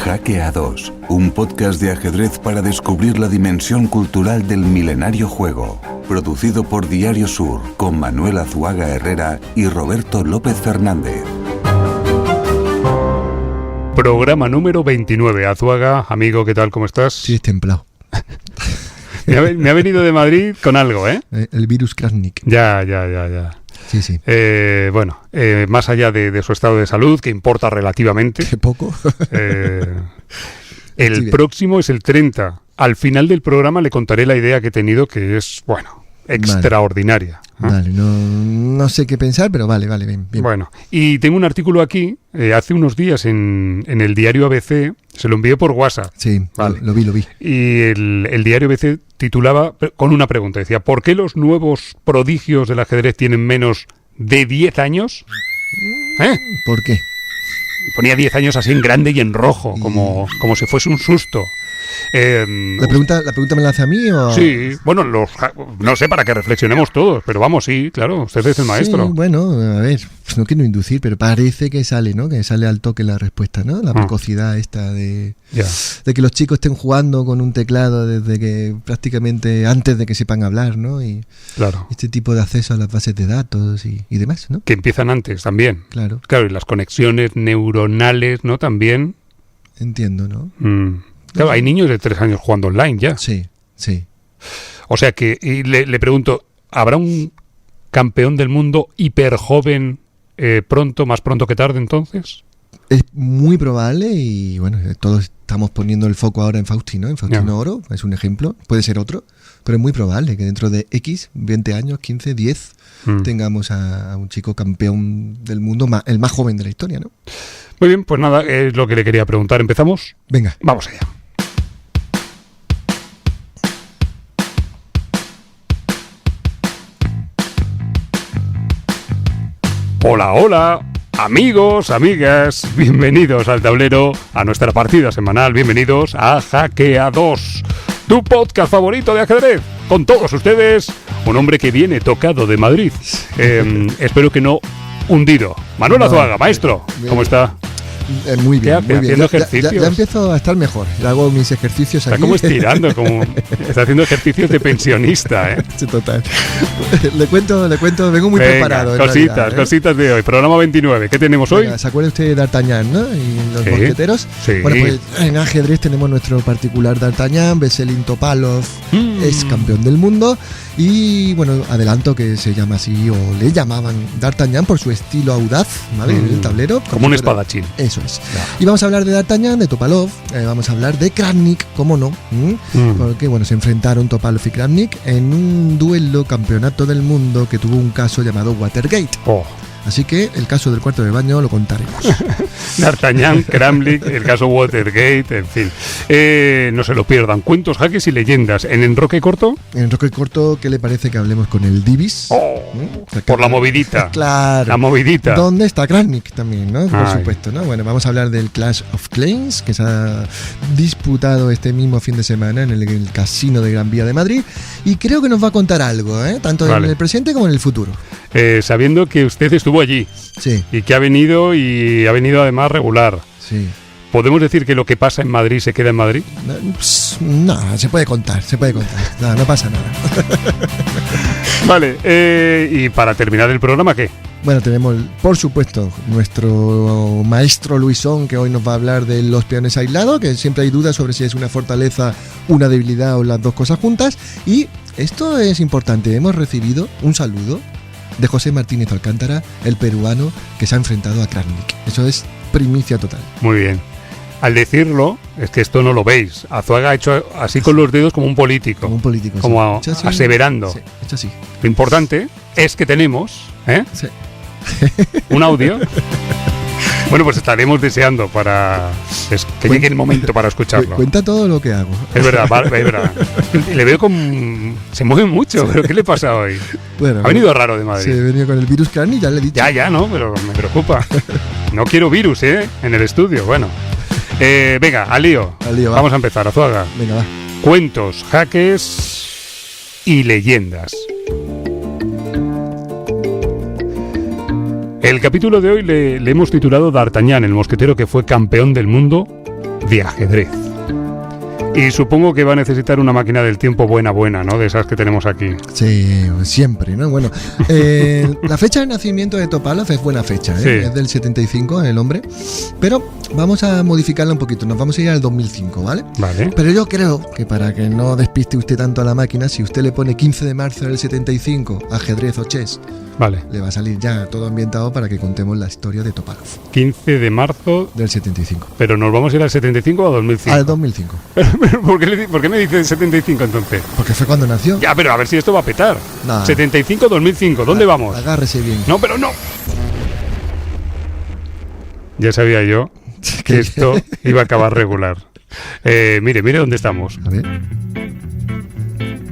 Jaque A2, un podcast de ajedrez para descubrir la dimensión cultural del milenario juego. Producido por Diario Sur, con Manuel Azuaga Herrera y Roberto López Fernández. Programa número 29. Azuaga, amigo, ¿qué tal? ¿Cómo estás? Sí, es templado. Me ha venido de Madrid con algo, ¿eh? El virus Krasnik. Ya. Sí. Más allá de su estado de salud, que importa relativamente. Qué poco. El próximo es el 30. Al final del programa le contaré la idea que he tenido, que es, extraordinaria. Vale, no sé qué pensar, pero vale, bien. Bueno, y tengo un artículo aquí, hace unos días en el diario ABC, se lo envié por WhatsApp. Sí, vale. Lo vi. Y el diario ABC titulaba con una pregunta, decía, ¿por qué los nuevos prodigios del ajedrez tienen menos de 10 años? ¿Por qué? Ponía 10 años así en grande y en rojo, como si fuese un susto. ¿La pregunta me la hace a mí o...? Sí, bueno, no sé, para que reflexionemos todos, pero vamos, sí, claro, usted es el maestro. Sí, bueno, a ver, pues no quiero inducir, pero parece que sale, ¿no? Que sale al toque la respuesta, ¿no? La precocidad esta de que los chicos estén jugando con un teclado desde que prácticamente antes de que sepan hablar, ¿no? Y claro. Este tipo de acceso a las bases de datos y demás, ¿no? Que empiezan antes también. Claro, y las conexiones neuronales, ¿no? También. Entiendo, ¿no? Claro, hay niños de 3 años jugando online ya. Sí. O sea que, y le pregunto, ¿habrá un campeón del mundo hiper joven más pronto que tarde entonces? Es muy probable y bueno, todos estamos poniendo el foco ahora en Faustino, Oro, es un ejemplo, puede ser otro, pero es muy probable que dentro de 20 años, 15, 10, tengamos a un chico campeón del mundo, el más joven de la historia, ¿no? Muy bien, pues nada, es lo que le quería preguntar. ¿Empezamos? Venga. Vamos allá. Hola, amigos, amigas, bienvenidos al tablero, a nuestra partida semanal, bienvenidos a Jaque A2, tu podcast favorito de ajedrez. Con todos ustedes, un hombre que viene tocado de Madrid, espero que no hundido. Manuel Azuaga, maestro, ¿cómo está? Muy bien, muy bien. Haciendo ejercicios. Ya empiezo a estar mejor. Hago mis ejercicios aquí. Está como estirando, está haciendo ejercicios de pensionista, ¿eh? Sí, total. Le cuento, vengo muy preparado. Cositas de hoy. Programa 29. ¿Qué tenemos hoy? ¿Se acuerda usted de D'Artagnan, no? Y los mosqueteros. Sí. Bueno, pues en ajedrez tenemos nuestro particular D'Artagnan, Veselin Topalov, es campeón del mundo. Y bueno, adelanto que se llama así, o le llamaban D'Artagnan por su estilo audaz, ¿vale? En el tablero. Como un espadachín. Eso es. Y vamos a hablar de D'Artagnan, de Topalov, vamos a hablar de Krasnik, cómo no, porque bueno, se enfrentaron Topalov y Krasnik en un duelo campeonato del mundo que tuvo un caso llamado Watergate. Así que el caso del cuarto de baño lo contaremos. D'Artagnan, Krasnik, el caso Watergate, en fin. No se lo pierdan. Cuentos, jaques y leyendas. ¿En Enroque Corto? En Enroque Corto, ¿qué le parece que hablemos con el Divis? Por la movidita. Claro. La movidita. ¿Dónde está Krasnik también, no? Por supuesto, ¿no? Bueno, vamos a hablar del Clash of Clans, que se ha disputado este mismo fin de semana en el Casino de Gran Vía de Madrid. Y creo que nos va a contar algo, tanto en el presente como en el futuro. Sabiendo que usted estuvo allí. Sí. Y que ha venido además regular. Sí. ¿Podemos decir que lo que pasa en Madrid se queda en Madrid? No, se puede contar. No pasa nada. Vale, y para terminar el programa, ¿qué? Bueno, tenemos, por supuesto, nuestro maestro Luisón, que hoy nos va a hablar de los peones aislados, que siempre hay dudas sobre si es una fortaleza, una debilidad o las dos cosas juntas. Y esto es importante, hemos recibido un saludo de José Martínez Alcántara, el peruano que se ha enfrentado a Krasnik. Eso es primicia total. Muy bien. Al decirlo, es que esto no lo veis. Azuaga ha hecho así con los dedos como un político. Como un político, como sí. Aseverando. Sí, hecho así. Lo importante es que tenemos sí. un audio. Bueno, pues estaremos deseando que llegue el momento para escucharlo. Cuenta todo lo que hago. Es verdad. Le veo se mueve mucho, pero ¿qué le pasa hoy? Bueno, ha venido raro de Madrid. Sí, he venido con el virus Krasnik, ya le he dicho. Ya, no, pero me preocupa. No quiero virus, en el estudio. Bueno. Venga, al lío. Vamos a empezar, Azuaga. Venga, va. Cuentos, jaques y leyendas. El capítulo de hoy le hemos titulado D'Artagnan, el mosquetero que fue campeón del mundo de ajedrez. Y supongo que va a necesitar una máquina del tiempo buena, ¿no? De esas que tenemos aquí. Sí, siempre, ¿no? Bueno, la fecha de nacimiento de Topalov es buena fecha, ¿eh? Sí. Es del 75, el hombre. Pero vamos a modificarla un poquito, nos vamos a ir al 2005, ¿vale? Vale. Pero yo creo que para que no despiste usted tanto a la máquina, si usted le pone 15 de marzo del 75, ajedrez o chess, Vale. le va a salir ya todo ambientado para que contemos la historia de Topalov 15 de marzo, del 75. pero ¿nos vamos a ir al 75 o al 2005? Al 2005. ¿Por qué me dice 75 entonces? Porque fue cuando nació. Ya, pero a ver si esto va a petar. Nah. 75-2005, ¿dónde vamos? Agárrese bien. No, pero no. Ya sabía yo que esto iba a acabar regular. Mire dónde estamos. A ver.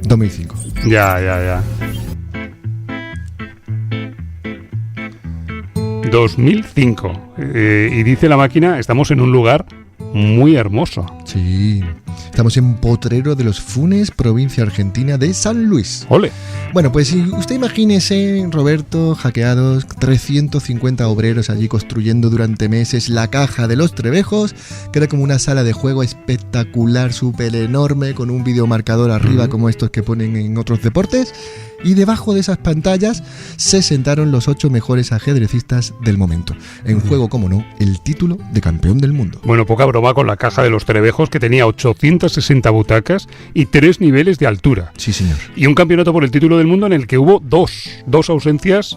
2005. Ya. 2005. Y dice la máquina, estamos en un lugar muy hermoso. Sí. Estamos en Potrero de los Funes, provincia argentina de San Luis. ¡Ole! Bueno, pues si usted imagínese, Roberto, hackeados, 350 obreros allí construyendo durante meses la caja de los Trebejos, que era como una sala de juego espectacular, súper enorme, con un videomarcador arriba como estos que ponen en otros deportes. Y debajo de esas pantallas se sentaron los 8 mejores ajedrecistas del momento. En juego, como no, el título de campeón del mundo. Bueno, poca broma con la caja de los Trebejos, que tenía 860 butacas y 3 niveles de altura. Sí, señor. Y un campeonato por el título del mundo en el que hubo dos ausencias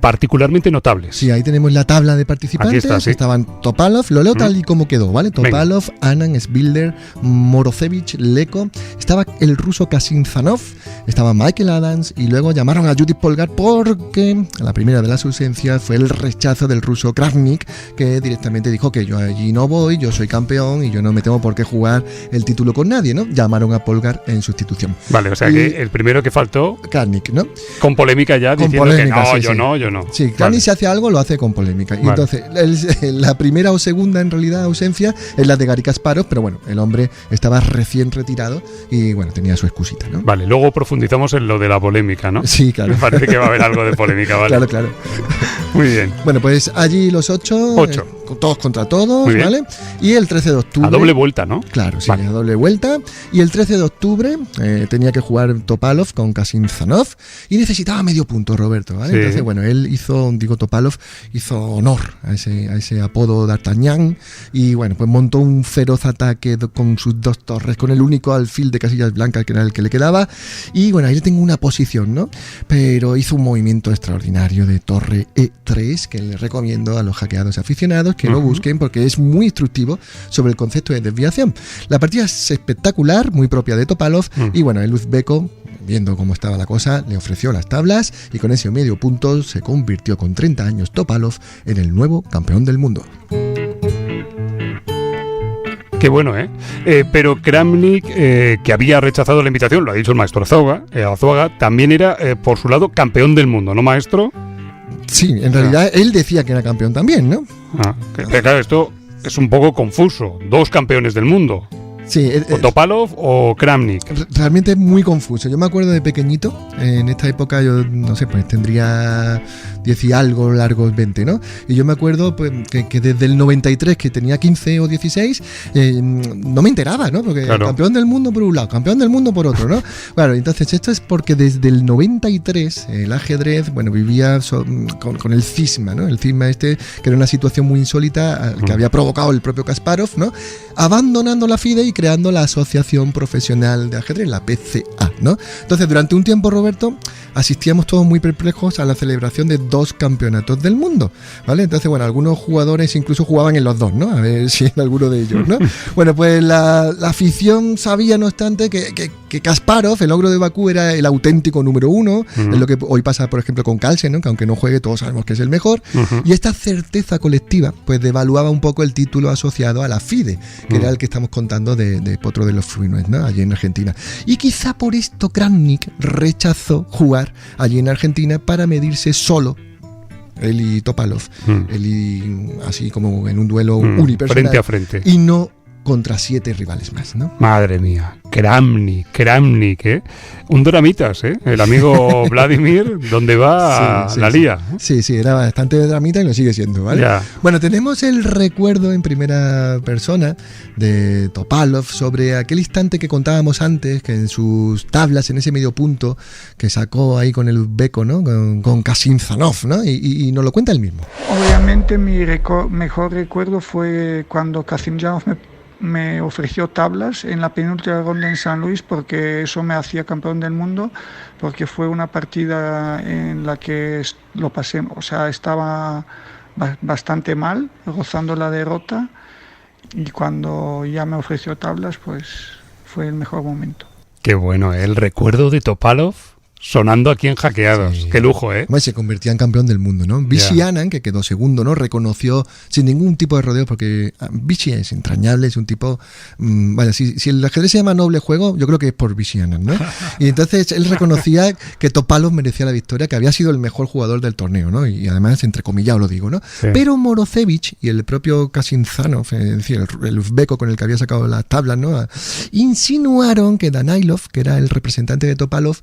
particularmente notables. Sí, ahí tenemos la tabla de participantes. Aquí está, sí. Estaban Topalov, lo leo tal y como quedó, ¿vale? Topalov, Anand, Svilder, Morozevich, Leko. Estaba el ruso Kasintzanov, estaba Michael Adams y luego llamaron a Judith Polgar porque la primera de las ausencias fue el rechazo del ruso Kravnik, que directamente dijo que yo allí no voy, yo soy campeón y yo no me tengo por qué jugar el título con nadie, ¿no? Llamaron a Polgar en sustitución. Vale, o sea que el primero que faltó, Kravnik, ¿no? con polémica ya, Con diciendo polémica, que no, sí, yo sí. no. Sí, Kravnik Vale. si hace algo lo hace con polémica. Y Vale. entonces, la primera o segunda en realidad ausencia es la de Garry Kasparov, pero bueno, el hombre estaba recién retirado y bueno, tenía su excusita, ¿no? Vale, luego profundizamos en lo de la polémica, ¿no? Sí, claro. Me parece que va a haber algo de polémica, ¿vale? Claro. Muy bien. Bueno, pues allí los 8, todos contra todos, Muy bien. ¿vale? Y el 13 de octubre... A doble vuelta, ¿no? Claro, sí, Vale. a doble vuelta. Y el 13 de octubre tenía que jugar Topalov con Kasintzanov y necesitaba medio punto, Roberto, ¿vale? Sí. Entonces, bueno, Topalov hizo honor a ese apodo d'Artagnan y, bueno, pues montó un feroz ataque con sus 2 torres, con el único alfil de casillas blancas que era el que le quedaba. Y, bueno, ahí le tengo una posición, ¿no? Pero hizo un movimiento extraordinario de torre E3 que le recomiendo a los hackeados aficionados que lo busquen porque es muy instructivo sobre el concepto de desviación. La partida es espectacular, muy propia de Topalov y bueno, el uzbeko, viendo cómo estaba la cosa, le ofreció las tablas y con ese medio punto se convirtió con 30 años Topalov en el nuevo campeón del mundo. Qué bueno, ¿eh? Pero Kramnik, que había rechazado la invitación, lo ha dicho el maestro Azuaga, también era, por su lado, campeón del mundo, ¿no, maestro? Sí, en realidad él decía que era campeón también, ¿no? Pero claro, esto es un poco confuso. 2 campeones del mundo. Sí, ¿O Topalov o Kramnik? realmente es muy confuso. Yo me acuerdo de pequeñito, en esta época yo, no sé, pues tendría 10 y algo, largos 20, ¿no? Y yo me acuerdo pues, que desde el 93, que tenía 15 o 16, no me enteraba, ¿no? Porque Claro. campeón del mundo por un lado, campeón del mundo por otro, ¿no? Claro, entonces esto es porque desde el 93 el ajedrez, bueno, vivía con el cisma, ¿no? El cisma este, que era una situación muy insólita que había provocado el propio Kasparov, ¿no? Abandonando la FIDE y creando la Asociación Profesional de Ajedrez, la PCA, ¿no? Entonces, durante un tiempo, Roberto, asistíamos todos muy perplejos a la celebración de 2 campeonatos del mundo, ¿vale? Entonces, bueno, algunos jugadores incluso jugaban en los 2, ¿no? A ver si en alguno de ellos, ¿no? Bueno, pues la afición sabía, no obstante, que Kasparov, el ogro de Bakú, era el auténtico número 1, es lo que hoy pasa, por ejemplo, con Carlsen, ¿no? Que aunque no juegue, todos sabemos que es el mejor, y esta certeza colectiva, pues devaluaba un poco el título asociado a la FIDE, que era el que estamos contando de Potro de los Funes, ¿no? Allí en Argentina. Y quizá por esto Kramnik rechazó jugar allí en Argentina para medirse solo, él y Topalov, él y así como en un duelo unipersonal, Frente a frente. y no contra 7 rivales más, ¿no? Madre mía, Kramnik, ¿eh? Un dramitas, ¿eh? El amigo Vladimir, donde va la lía. Sí, era bastante dramita y lo sigue siendo, ¿vale? Ya. Bueno, tenemos el recuerdo en primera persona de Topalov sobre aquel instante que contábamos antes, que en sus tablas, en ese medio punto que sacó ahí con el uzbeco, ¿no? Con Kasimdzhanov, ¿no? Y nos lo cuenta él mismo. Obviamente mi mejor recuerdo fue cuando Kasimdzhanov me ofreció tablas en la penúltima ronda en San Luis, porque eso me hacía campeón del mundo, porque fue una partida en la que lo pasé, o sea, estaba bastante mal, rozando la derrota, y cuando ya me ofreció tablas, pues fue el mejor momento. Qué bueno, ¿eh? El recuerdo de Topalov sonando aquí en Hackeados. Sí. Qué lujo, ¿eh? Bueno, se convertía en campeón del mundo, ¿no? Vichy Anand, que quedó segundo, ¿no? Reconoció sin ningún tipo de rodeo, porque Vichy es entrañable, es un tipo... Vaya, si el ajedrez se llama noble juego, yo creo que es por Vichy Anand, ¿no? Y entonces él reconocía que Topalov merecía la victoria, que había sido el mejor jugador del torneo, ¿no? Y además, entrecomillado lo digo, ¿no? Sí. Pero Morozevich y el propio Kasimdzhanov, es decir, el uzbeco con el que había sacado las tablas, ¿no? Insinuaron que Danailov, que era el representante de Topalov,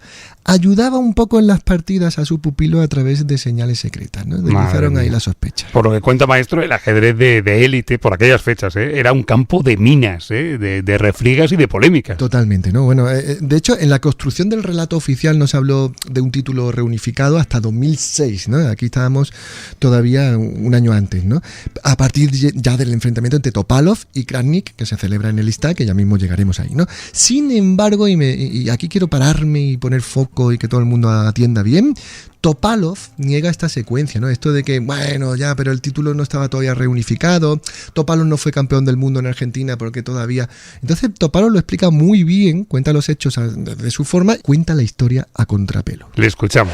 ayudaba un poco en las partidas a su pupilo a través de señales secretas, ¿no? Deslizaron ahí la sospecha. Por lo que cuenta, maestro, el ajedrez de élite por aquellas fechas, era un campo de minas, de refriegas y de polémicas. Totalmente, ¿no? Bueno, de hecho, en la construcción del relato oficial no se habló de un título reunificado hasta 2006, ¿no? Aquí estábamos todavía un año antes, ¿no? A partir ya del enfrentamiento entre Topalov y Kramnik, que se celebra en el Istá, que ya mismo llegaremos ahí, ¿no? Sin embargo, y aquí quiero pararme y poner foco y que todo el mundo atienda bien, Topalov niega esta secuencia, ¿no? Esto de que, bueno, ya, pero el título no estaba todavía reunificado, Topalov no fue campeón del mundo en Argentina porque todavía... Entonces Topalov lo explica muy bien, cuenta los hechos de su forma, cuenta la historia a contrapelo. Le escuchamos.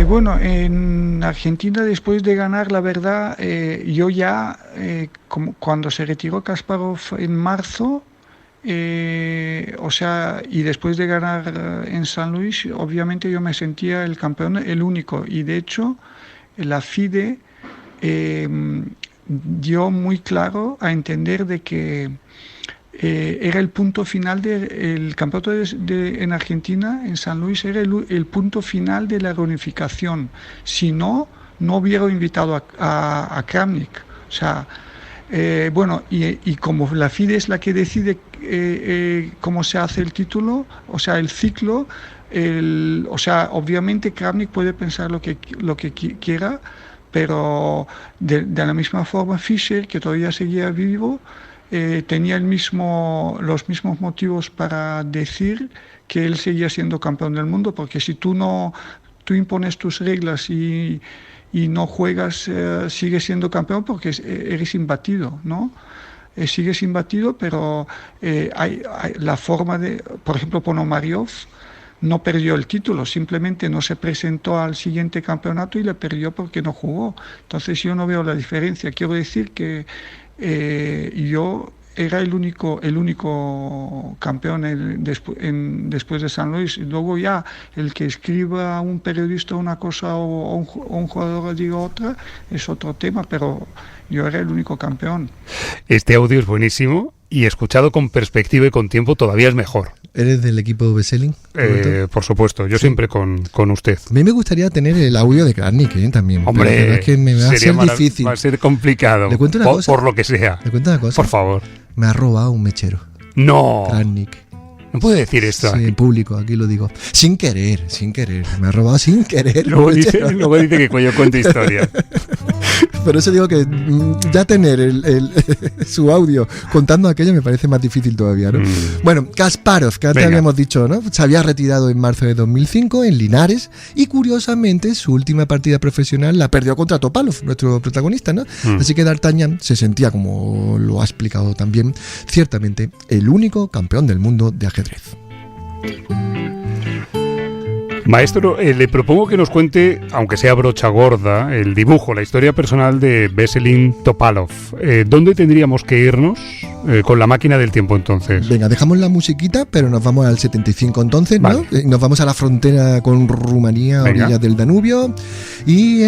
Bueno, en Argentina, después de ganar, la verdad, yo ya, como cuando se retiró Kasparov en marzo, o sea, y después de ganar en San Luis, obviamente yo me sentía el campeón, el único, y de hecho la FIDE dio muy claro a entender de que era el punto final del campeonato en Argentina, en San Luis, era el punto final de la reunificación. Si no hubiera invitado a Kramnik. O sea, bueno, y como la FIDE es la que decide cómo se hace el título, o sea, el ciclo, o sea, obviamente Kramnik puede pensar lo que quiera, pero de la misma forma Fischer, que todavía seguía vivo, tenía los mismos motivos para decir que él seguía siendo campeón del mundo, porque si tú impones tus reglas y no juegas, sigues siendo campeón porque eres imbatido, ¿no? Sigues imbatido, pero hay la forma de... Por ejemplo, Ponomariov no perdió el título, simplemente no se presentó al siguiente campeonato y le perdió porque no jugó. Entonces yo no veo la diferencia. Quiero decir que yo era el único campeón después de San Luis. Y luego ya el que escriba a un periodista una cosa o un jugador diga otra es otro tema, pero yo era el único campeón. Este audio es buenísimo y escuchado con perspectiva y con tiempo todavía es mejor. ¿Eres del equipo Veselin? Por supuesto, yo siempre con usted. A mí me gustaría tener el audio de Kramnik también. Hombre, es que me va a ser difícil. Va a ser complicado. ¿Le cuento una cosa? Por lo que sea. ¿Le cuento una cosa? Por favor. Me ha robado un mechero. No. Kramnik. No puede decir esto. Sí, en público, aquí lo digo. Sin querer. Me ha robado sin querer. Luego dice que yo cuento historia. Por eso digo que ya tener su audio contando aquello me parece más difícil todavía, ¿no? Bueno, Kasparov, que antes habíamos dicho, ¿no? Se había retirado en marzo de 2005 en Linares y curiosamente su última partida profesional la perdió contra Topalov, nuestro protagonista, ¿no? Así que D'Artagnan se sentía, como lo ha explicado también, ciertamente el único campeón del mundo de ajedrez. Maestro, le propongo que nos cuente, aunque sea brocha gorda, el dibujo, la historia personal de Veselin Topalov. ¿Dónde tendríamos que irnos con la máquina del tiempo entonces. Venga, dejamos la musiquita, pero nos vamos al 75 entonces, ¿no? Vale. Nos vamos a la frontera con Rumanía, Venga. orillas del Danubio. Y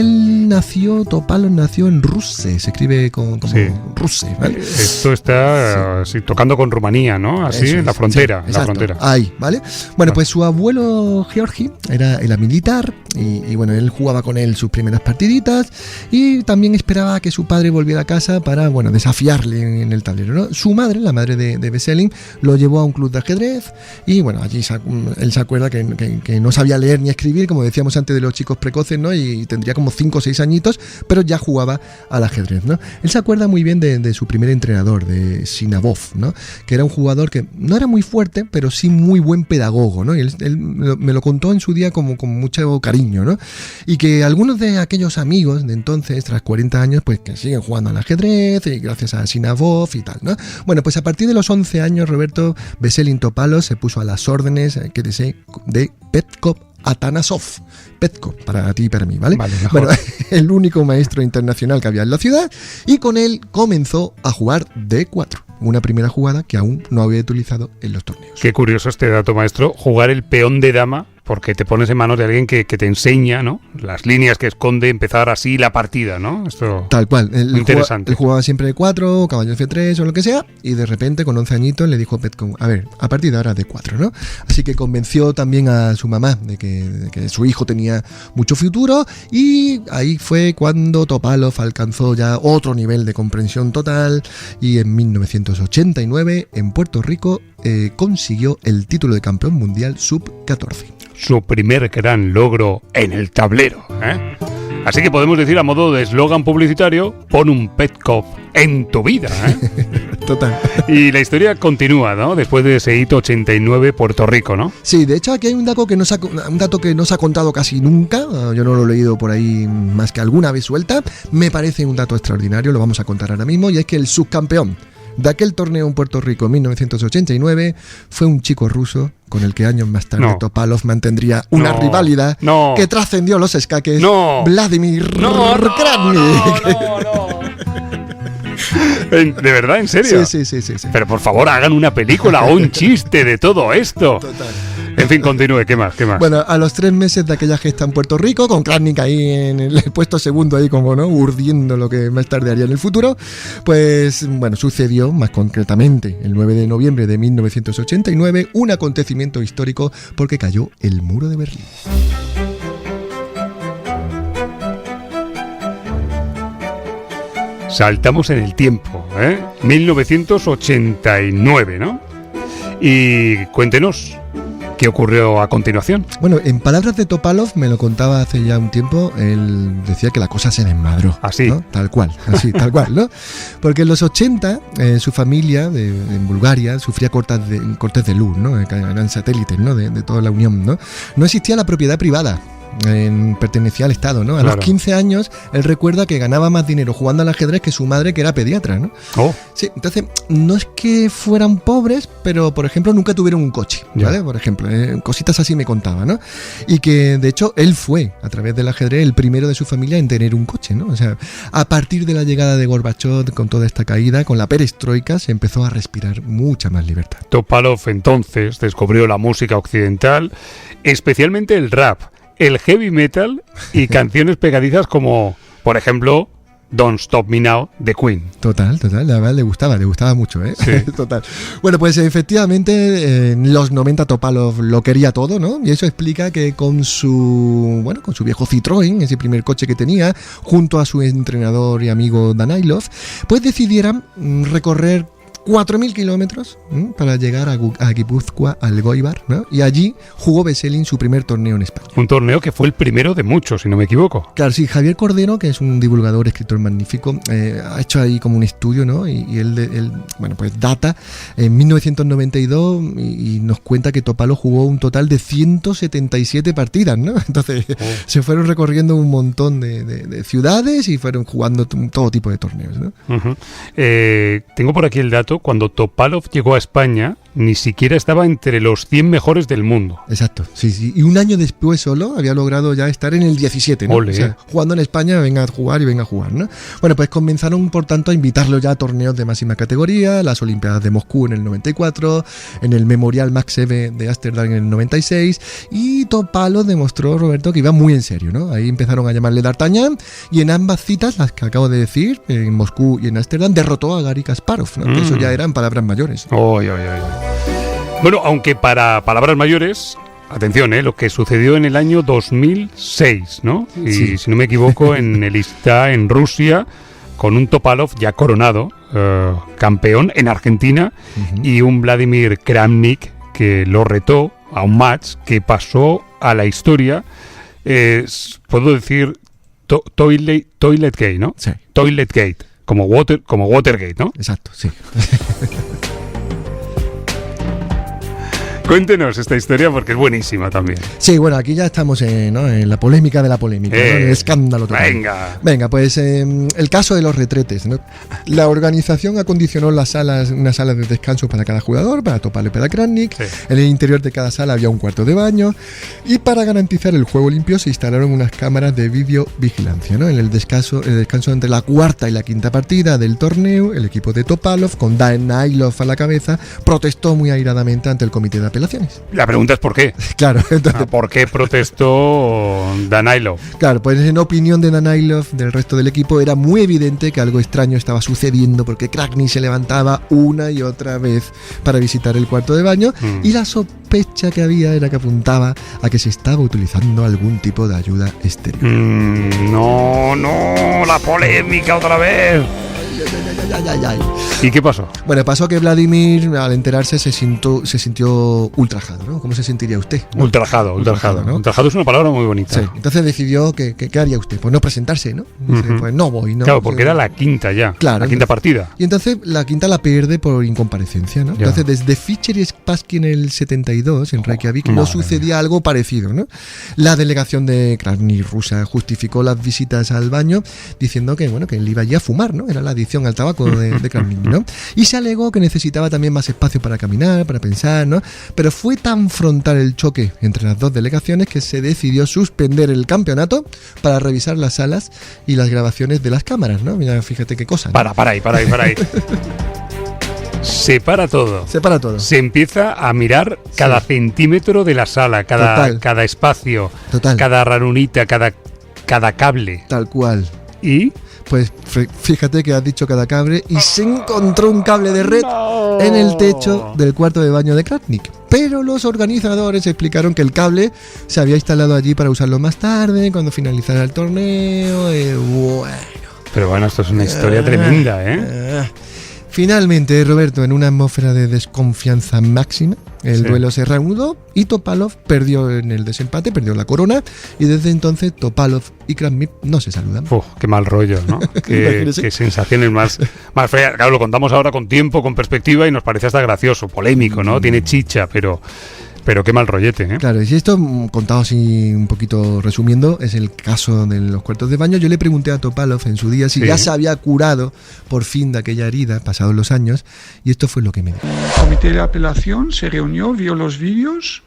Topálos nació en Russe, se escribe como Sí. Russe, ¿vale? Esto está sí, tocando con Rumanía, ¿no? Así, Eso en la es, frontera. sí, En la exacto, frontera. ahí, ¿vale? Bueno, Ah. pues su abuelo Georgi era militar y bueno, él jugaba con él sus primeras partiditas y también esperaba que su padre volviera a casa para, bueno, desafiarle en el tablero, ¿no? Su madre, la madre de Veselin, lo llevó a un club de ajedrez y bueno, allí él se acuerda que no sabía leer ni escribir, como decíamos antes de los chicos precoces, ¿no? Y tendría como 5 o 6 añitos, pero ya jugaba al ajedrez, ¿no? Él se acuerda muy bien de su primer entrenador, de Sinabov, ¿no? Que era un jugador que no era muy fuerte, pero sí muy buen pedagogo, ¿no? Y él me lo contó en su día con mucho cariño, ¿no? Y que algunos de aquellos amigos de entonces, tras 40 años, pues que siguen jugando al ajedrez y gracias a Sinabov y tal, ¿no? Bueno, pues a partir de los 11 años, Roberto, Veselin Topálos se puso a las órdenes, de Petkov Atanasov. Petkov, para ti y para mí, ¿vale? Vale, mejor. Bueno, el único maestro internacional que había en la ciudad, y con él comenzó a jugar D4, una primera jugada que aún no había utilizado en los torneos. Qué curioso este dato, maestro. Jugar el peón de dama, porque te pones en manos de alguien que te enseña, ¿no? Las líneas que esconde, empezar así la partida, ¿no? Esto Tal cual. muy interesante. Él jugaba siempre de 4, caballo F3 o lo que sea, y de repente con 11 añitos le dijo Petkov, a ver, a partir de ahora de 4, ¿no? Así que convenció también a su mamá de que su hijo tenía mucho futuro, y ahí fue cuando Topalov alcanzó ya otro nivel de comprensión total, y en 1989 en Puerto Rico consiguió el título de campeón mundial sub-14. su primer gran logro en el tablero, ¿eh? Así que podemos decir a modo de eslogan publicitario, pon un Petkov en tu vida, ¿eh? Total. Y la historia continúa, ¿no? Después de ese hito 89 Puerto Rico, ¿no? Sí, de hecho aquí hay un dato que no se ha contado casi nunca, yo no lo he leído por ahí más que alguna vez suelta, me parece un dato extraordinario, lo vamos a contar ahora mismo, y es que el subcampeón de aquel torneo en Puerto Rico en 1989 fue un chico ruso con el que años más tarde Topalov mantendría una rivalidad que trascendió los escaques, Vladimir Kramnik. ¿De verdad? ¿En serio? Sí. Pero por favor, hagan una película o un chiste de todo esto. Total. En fin, continúe. ¿Qué más? Bueno, a los 3 meses de aquella gesta en Puerto Rico, con Kramnik ahí en el puesto segundo, ahí como, ¿no?, urdiendo lo que más tarde haría en el futuro, pues, bueno, sucedió, más concretamente, el 9 de noviembre de 1989, un acontecimiento histórico porque cayó el muro de Berlín. Saltamos en el tiempo, ¿eh? 1989, ¿no? Y cuéntenos, ¿qué ocurrió a continuación? Bueno, en palabras de Topalov, me lo contaba hace ya un tiempo, él decía que la cosa se desmadró. ¿Así? ¿No? Tal cual, así, tal cual, ¿no? Porque en los 80, su familia en Bulgaria sufría cortes de luz, ¿no? Eran satélites, ¿no?, de toda la Unión, ¿no? No existía la propiedad privada. Pertenecía al Estado, ¿no? A los 15 años, él recuerda que ganaba más dinero jugando al ajedrez que su madre, que era pediatra, ¿no? Oh. Sí, entonces, no es que fueran pobres, pero, por ejemplo, nunca tuvieron un coche, ¿vale? Por ejemplo, cositas así me contaba, ¿no? Y que, de hecho, él fue, a través del ajedrez, el primero de su familia en tener un coche, ¿no? O sea, a partir de la llegada de Gorbachov, con toda esta caída, con la perestroika, se empezó a respirar mucha más libertad. Topalov, entonces, descubrió la música occidental, especialmente el rap, el heavy metal y canciones pegadizas como, por ejemplo, Don't Stop Me Now de Queen. Total, la verdad le gustaba mucho, ¿eh? Sí. Total. Bueno, pues efectivamente en los 90 Topalov lo quería todo, ¿no? Y eso explica que con su viejo Citroën, ese primer coche que tenía, junto a su entrenador y amigo Danailov, pues decidieran recorrer 4.000 kilómetros para llegar a Guipúzcoa, al Goibar, ¿no? Y allí jugó Veselin su primer torneo en España. Un torneo que fue el primero de muchos, si no me equivoco. Claro, sí, Javier Cordero, que es un divulgador, escritor magnífico, ha hecho ahí como un estudio, ¿no? Y él pues data en 1992 y nos cuenta que Topalov jugó un total de 177 partidas, ¿no? Entonces se fueron recorriendo un montón de ciudades y fueron jugando todo tipo de torneos, ¿no? Uh-huh. Tengo por aquí el dato dato, cuando Topalov llegó a España, ni siquiera estaba entre los 100 mejores del mundo. Exacto, sí. Y un año después solo había logrado ya estar en el 17, ¿no? Ole. O sea, jugando en España, venga a jugar, ¿no? Bueno, pues comenzaron, por tanto, a invitarlo ya a torneos de máxima categoría, las Olimpiadas de Moscú en el 94, en el Memorial Max Eve de Ámsterdam en el 96, y Topalov demostró, Roberto, que iba muy en serio, ¿no? Ahí empezaron a llamarle D'Artagnan, y en ambas citas, las que acabo de decir, en Moscú y en Ámsterdam, derrotó a Garry Kasparov, ¿no? Que eso ya eran palabras mayores. Bueno, aunque para palabras mayores, atención, lo que sucedió en el año 2006, ¿no? Y Sí. si no me equivoco, en el Istá, en Rusia, con un Topalov ya coronado, campeón en Argentina, y un Vladimir Kramnik que lo retó a un match que pasó a la historia, puedo decir, Toilet Gate, ¿no? Sí. Toilet Gate, como Watergate, ¿no? Exacto, sí. Cuéntenos esta historia porque es buenísima también. Sí, bueno, aquí ya estamos en la polémica de la polémica, ¿no? En el escándalo total. Venga, pues el caso de los retretes, ¿no? La organización acondicionó unas salas de descanso para cada jugador, para Topalov y para Kramnik. Sí. En el interior de cada sala había un cuarto de baño, y para garantizar el juego limpio se instalaron unas cámaras de videovigilancia, ¿no? En el descanso entre la cuarta y la quinta partida del torneo, el equipo de Topalov, con Danailov a la cabeza, protestó muy airadamente ante el comité de apelaciones. La pregunta es ¿por qué? Claro, entonces, ¿Por qué protestó Danailov? claro, pues en opinión de Danailov, del resto del equipo, era muy evidente que algo extraño estaba sucediendo porque Kramnik se levantaba una y otra vez para visitar el cuarto de baño, y la sospecha que había era que apuntaba a que se estaba utilizando algún tipo de ayuda exterior. No, la polémica otra vez. Ay. ¿Y qué pasó? Bueno, pasó que Vladimir, al enterarse, se sintió ultrajado, ¿no? ¿Cómo se sentiría usted? ¿No? Ultrajado, ¿no? Ultrajado es una palabra muy bonita. Sí, entonces decidió que ¿qué haría usted? Pues no presentarse, ¿no? Dice, pues no voy, ¿no? Claro, porque era la quinta ya, Claro, la quinta partida. Y entonces la quinta la pierde por incomparecencia, ¿no? Ya. Entonces desde Fischer y Spassky en el 72, en Reykjavik, no madre sucedía algo parecido, ¿no? La delegación de Kramnik rusa justificó las visitas al baño diciendo que, bueno, que él iba allí a fumar, ¿no? Era la adicción al tabaco de Kramnik, ¿no? Y se alegó que necesitaba también más espacio para caminar, para pensar, ¿no? Pero fue tan frontal el choque entre las dos delegaciones que se decidió suspender el campeonato para revisar las salas y las grabaciones de las cámaras, ¿no? Mira, fíjate qué cosa, ¿no? Para ahí. Se para todo. Se para todo. Se empieza a mirar cada centímetro de la sala, cada espacio, Total. cada ranurita, cada cable. Tal cual. ¿Y? Pues fíjate que has dicho cada cable y se encontró un cable de red en el techo del cuarto de baño de Kramnik. Pero los organizadores explicaron que el cable se había instalado allí para usarlo más tarde, cuando finalizara el torneo. Bueno. Pero bueno, esto es una historia tremenda, ¿eh? Finalmente, Roberto, en una atmósfera de desconfianza máxima, el duelo se reanudó y Topalov perdió en el desempate, perdió la corona, y desde entonces Topalov y Kramnik no se saludan. Qué mal rollo, ¿no? qué sensaciones más feas. Claro, lo contamos ahora con tiempo, con perspectiva, y nos parece hasta gracioso, polémico, ¿no? Tiene chicha, pero qué mal rollete, ¿eh? Claro, y esto, contado así un poquito resumiendo, es el caso de los cuartos de baño. Yo le pregunté a Topalov en su día si ya se había curado por fin de aquella herida, pasados los años, y esto fue lo que me dijo. El comité de apelación se reunió, vio los vídeos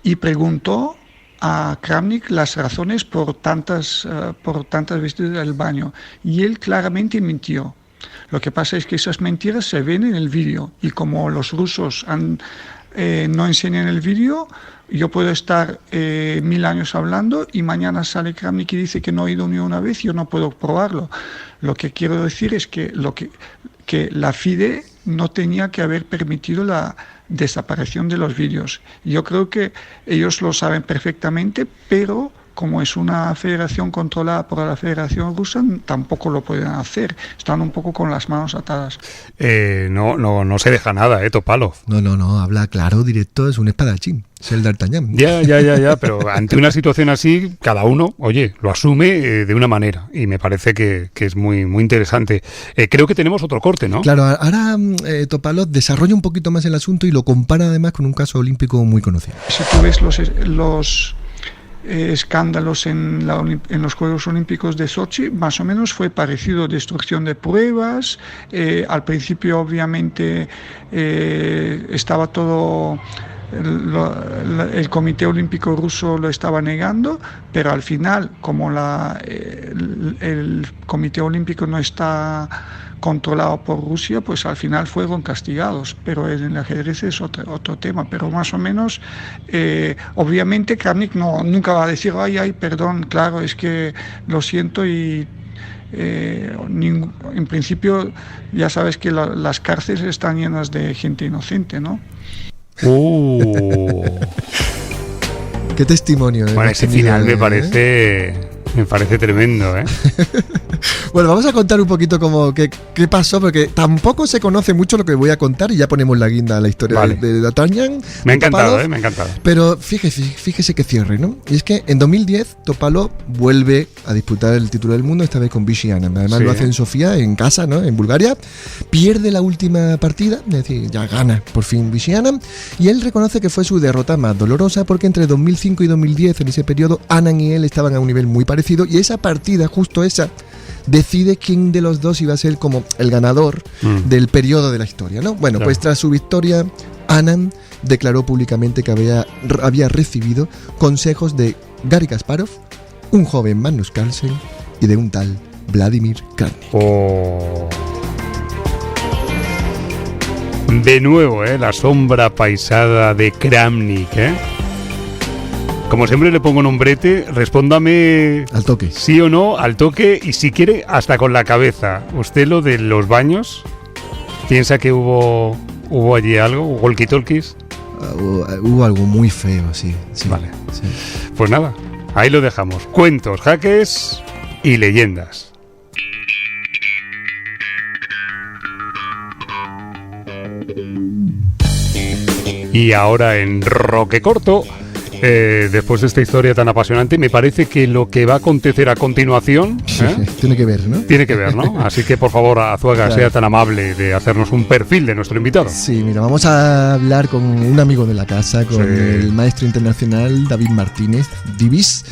y preguntó a Kramnik las razones por tantas veces del baño, y él claramente mintió. Lo que pasa es que esas mentiras se ven en el vídeo, y como los rusos no enseñan el vídeo, yo puedo estar 1000 años hablando y mañana sale Kramnik y dice que no he ido ni una vez, yo no puedo probarlo. Lo que quiero decir es que la FIDE no tenía que haber permitido la desaparición de los vídeos. Yo creo que ellos lo saben perfectamente, pero como es una federación controlada por la Federación Rusa, tampoco lo pueden hacer. Están un poco con las manos atadas. No se deja nada, Topalov. No, habla claro, directo, es un espadachín. Es el D'Artagnan. Ya, pero ante una situación así, cada uno, lo asume de una manera, y me parece que es muy, muy interesante. Creo que tenemos otro corte, ¿no? Claro, ahora Topalov desarrolla un poquito más el asunto y lo compara además con un caso olímpico muy conocido. Si tú ves escándalos en los Juegos Olímpicos de Sochi, más o menos fue parecido, destrucción de pruebas, al principio obviamente estaba todo... El Comité Olímpico Ruso lo estaba negando, pero al final, como el Comité Olímpico no está controlado por Rusia, pues al final fueron castigados, pero en el ajedrez es otro tema, pero más o menos, obviamente Kramnik nunca va a decir, ay, perdón, claro, es que lo siento y... en principio ya sabes que las cárceles están llenas de gente inocente, ¿no? Qué testimonio. Bueno, ese final me parece tremendo, ¿eh? Bueno, vamos a contar un poquito qué pasó, porque tampoco se conoce mucho lo que voy a contar y ya ponemos la guinda a la historia de D'Artagnan. Me ha encantado, me ha encantado. Pero fíjese que cierre, ¿no? Y es que en 2010 Topalov vuelve a disputar el título del mundo, esta vez con Vishy Anand. Además lo hace en Sofía, en casa, ¿no? En Bulgaria. Pierde la última partida, es decir, ya gana por fin Vishy Anand. Y él reconoce que fue su derrota más dolorosa porque entre 2005 y 2010, en ese periodo, Anand y él estaban a un nivel muy parecido. Y esa partida, justo esa, decide quién de los dos iba a ser como el ganador del periodo de la historia, ¿no? Bueno, pues tras su victoria, Anand declaró públicamente que había recibido consejos de Garry Kasparov, un joven Magnus Carlsen y de un tal Vladimir Kramnik. De nuevo, la sombra paisada de Kramnik, Como siempre le pongo nombrete, respóndame... Al toque. Sí o no, al toque, y si quiere, hasta con la cabeza. ¿Usted lo de los baños? ¿Piensa que hubo allí algo? ¿Walkie-talkies? Hubo algo muy feo, sí. Vale. Sí. Pues nada, ahí lo dejamos. Cuentos, jaques y leyendas. Y ahora en Roque Corto... después de esta historia tan apasionante, me parece que lo que va a acontecer a continuación tiene que ver, ¿no? Tiene que ver, ¿no? Así que por favor, Azuaga, sea tan amable de hacernos un perfil de nuestro invitado. Sí, mira, vamos a hablar con un amigo de la casa, con el maestro internacional David Martínez, Divis.